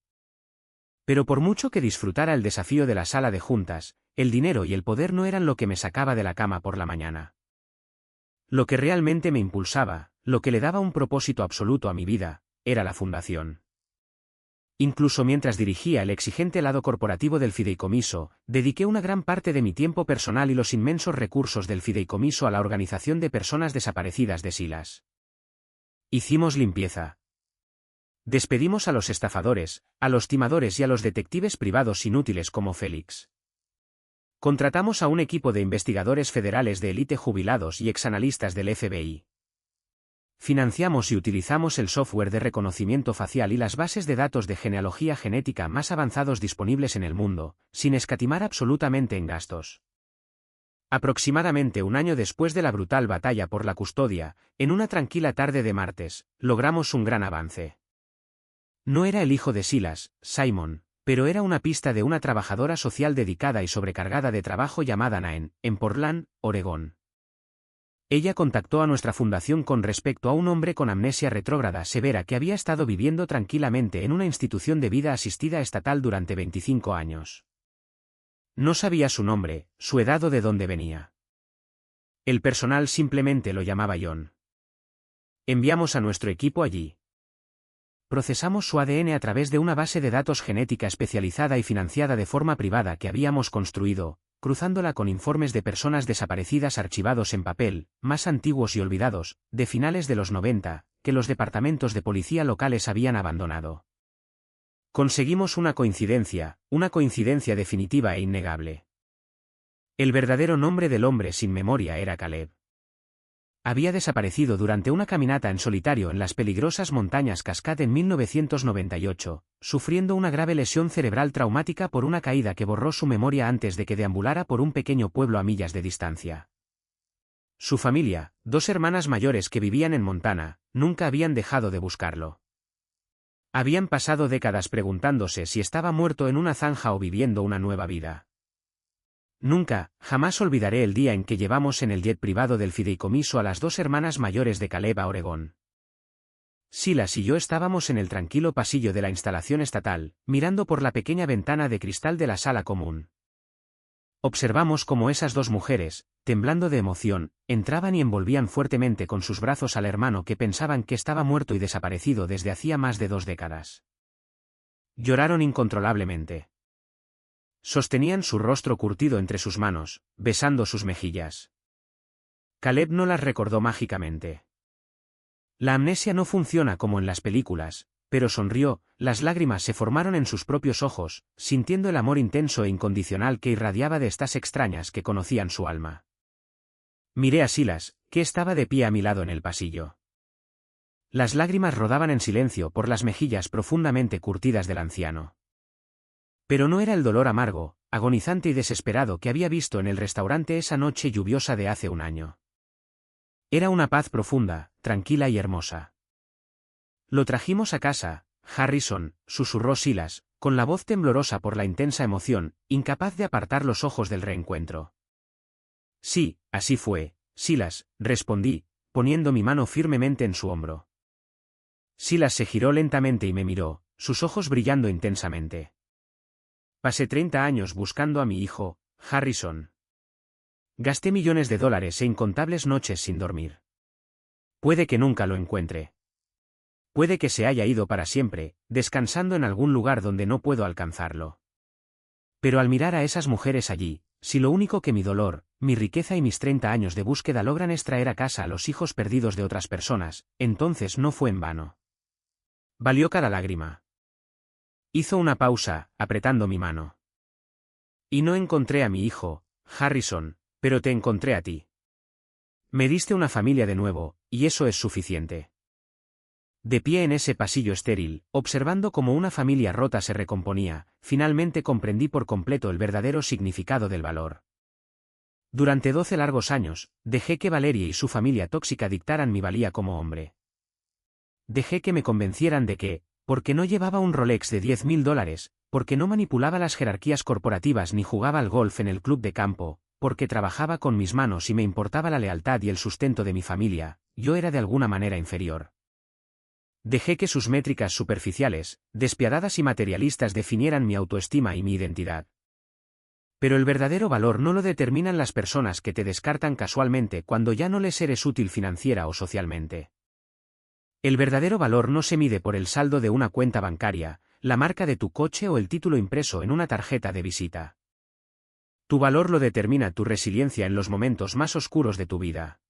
Pero por mucho que disfrutara el desafío de la sala de juntas, el dinero y el poder no eran lo que me sacaba de la cama por la mañana. Lo que realmente me impulsaba, lo que le daba un propósito absoluto a mi vida, era la fundación. Incluso mientras dirigía el exigente lado corporativo del fideicomiso, dediqué una gran parte de mi tiempo personal y los inmensos recursos del fideicomiso a la organización de personas desaparecidas de Silas. Hicimos limpieza. Despedimos a los estafadores, a los timadores y a los detectives privados inútiles como Félix. Contratamos a un equipo de investigadores federales de élite jubilados y exanalistas del FBI. Financiamos y utilizamos el software de reconocimiento facial y las bases de datos de genealogía genética más avanzados disponibles en el mundo, sin escatimar absolutamente en gastos. Aproximadamente un año después de la brutal batalla por la custodia, en una tranquila tarde de martes, logramos un gran avance. No era el hijo de Silas, Simon, Pero era una pista de una trabajadora social dedicada y sobrecargada de trabajo llamada Naen, en Portland, Oregón. Ella contactó a nuestra fundación con respecto a un hombre con amnesia retrógrada severa que había estado viviendo tranquilamente en una institución de vida asistida estatal durante 25 años. No sabía su nombre, su edad o de dónde venía. El personal simplemente lo llamaba John. Enviamos a nuestro equipo allí. Procesamos su ADN a través de una base de datos genética especializada y financiada de forma privada que habíamos construido, cruzándola con informes de personas desaparecidas archivados en papel, más antiguos y olvidados, de finales de los 90, que los departamentos de policía locales habían abandonado. Conseguimos una coincidencia definitiva e innegable. El verdadero nombre del hombre sin memoria era Caleb. Había desaparecido durante una caminata en solitario en las peligrosas montañas Cascade en 1998, sufriendo una grave lesión cerebral traumática por una caída que borró su memoria antes de que deambulara por un pequeño pueblo a millas de distancia. Su familia, 2 hermanas mayores que vivían en Montana, nunca habían dejado de buscarlo. Habían pasado décadas preguntándose si estaba muerto en una zanja o viviendo una nueva vida. Nunca, jamás olvidaré el día en que llevamos en el jet privado del fideicomiso a las 2 hermanas mayores de Caleb a Oregón. Silas y yo estábamos en el tranquilo pasillo de la instalación estatal, mirando por la pequeña ventana de cristal de la sala común. Observamos cómo esas 2 mujeres, temblando de emoción, entraban y envolvían fuertemente con sus brazos al hermano que pensaban que estaba muerto y desaparecido desde hacía más de 2 décadas. Lloraron incontrolablemente. Sostenían su rostro curtido entre sus manos, besando sus mejillas. Caleb no las recordó mágicamente. La amnesia no funciona como en las películas, pero sonrió, las lágrimas se formaron en sus propios ojos, sintiendo el amor intenso e incondicional que irradiaba de estas extrañas que conocían su alma. Miré a Silas, que estaba de pie a mi lado en el pasillo. Las lágrimas rodaban en silencio por las mejillas profundamente curtidas del anciano. Pero no era el dolor amargo, agonizante y desesperado que había visto en el restaurante esa noche lluviosa de hace un año. Era una paz profunda, tranquila y hermosa. Lo trajimos a casa, Harrison, susurró Silas, con la voz temblorosa por la intensa emoción, incapaz de apartar los ojos del reencuentro. Sí, así fue, Silas, respondí, poniendo mi mano firmemente en su hombro. Silas se giró lentamente y me miró, sus ojos brillando intensamente. Pasé 30 años buscando a mi hijo, Harrison. Gasté millones de dólares e incontables noches sin dormir. Puede que nunca lo encuentre. Puede que se haya ido para siempre, descansando en algún lugar donde no puedo alcanzarlo. Pero al mirar a esas mujeres allí, si lo único que mi dolor, mi riqueza y mis 30 años de búsqueda logran es traer a casa a los hijos perdidos de otras personas, entonces no fue en vano. Valió cada lágrima. Hizo una pausa, apretando mi mano. Y no encontré a mi hijo, Harrison, pero te encontré a ti. Me diste una familia de nuevo, y eso es suficiente. De pie en ese pasillo estéril, observando cómo una familia rota se recomponía, finalmente comprendí por completo el verdadero significado del valor. Durante 12 largos años, dejé que Valerie y su familia tóxica dictaran mi valía como hombre. Dejé que me convencieran de que, porque no llevaba un Rolex de $10.000, porque no manipulaba las jerarquías corporativas ni jugaba al golf en el club de campo, porque trabajaba con mis manos y me importaba la lealtad y el sustento de mi familia, yo era de alguna manera inferior. Dejé que sus métricas superficiales, despiadadas y materialistas definieran mi autoestima y mi identidad. Pero el verdadero valor no lo determinan las personas que te descartan casualmente cuando ya no les eres útil financiera o socialmente. El verdadero valor no se mide por el saldo de una cuenta bancaria, la marca de tu coche o el título impreso en una tarjeta de visita. Tu valor lo determina tu resiliencia en los momentos más oscuros de tu vida.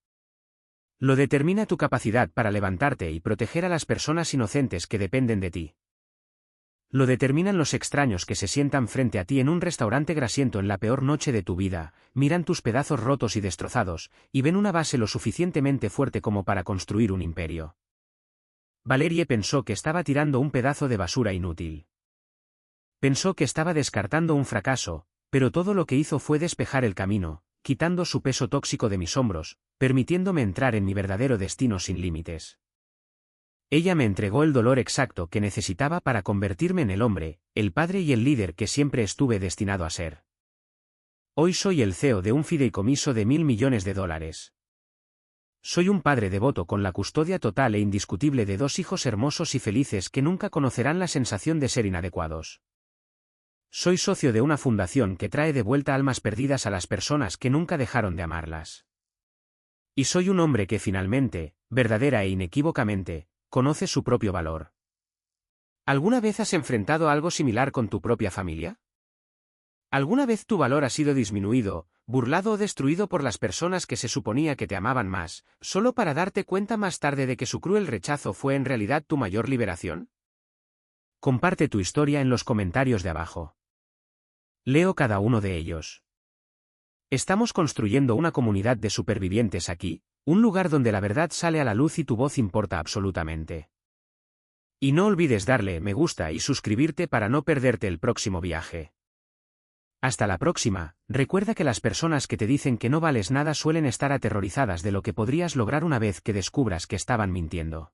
Lo determina tu capacidad para levantarte y proteger a las personas inocentes que dependen de ti. Lo determinan los extraños que se sientan frente a ti en un restaurante grasiento en la peor noche de tu vida, miran tus pedazos rotos y destrozados, y ven una base lo suficientemente fuerte como para construir un imperio. Valerie pensó que estaba tirando un pedazo de basura inútil. Pensó que estaba descartando un fracaso, pero todo lo que hizo fue despejar el camino, quitando su peso tóxico de mis hombros, permitiéndome entrar en mi verdadero destino sin límites. Ella me entregó el dolor exacto que necesitaba para convertirme en el hombre, el padre y el líder que siempre estuve destinado a ser. Hoy soy el CEO de un fideicomiso de $1.000 millones. Soy un padre devoto con la custodia total e indiscutible de 2 hijos hermosos y felices que nunca conocerán la sensación de ser inadecuados. Soy socio de una fundación que trae de vuelta almas perdidas a las personas que nunca dejaron de amarlas. Y soy un hombre que finalmente, verdadera e inequívocamente, conoce su propio valor. ¿Alguna vez has enfrentado algo similar con tu propia familia? ¿Alguna vez tu valor ha sido disminuido, burlado o destruido por las personas que se suponía que te amaban más, solo para darte cuenta más tarde de que su cruel rechazo fue en realidad tu mayor liberación? Comparte tu historia en los comentarios de abajo. Leo cada uno de ellos. Estamos construyendo una comunidad de supervivientes aquí, un lugar donde la verdad sale a la luz y tu voz importa absolutamente. Y no olvides darle me gusta y suscribirte para no perderte el próximo viaje. Hasta la próxima, recuerda que las personas que te dicen que no vales nada suelen estar aterrorizadas de lo que podrías lograr una vez que descubras que estaban mintiendo.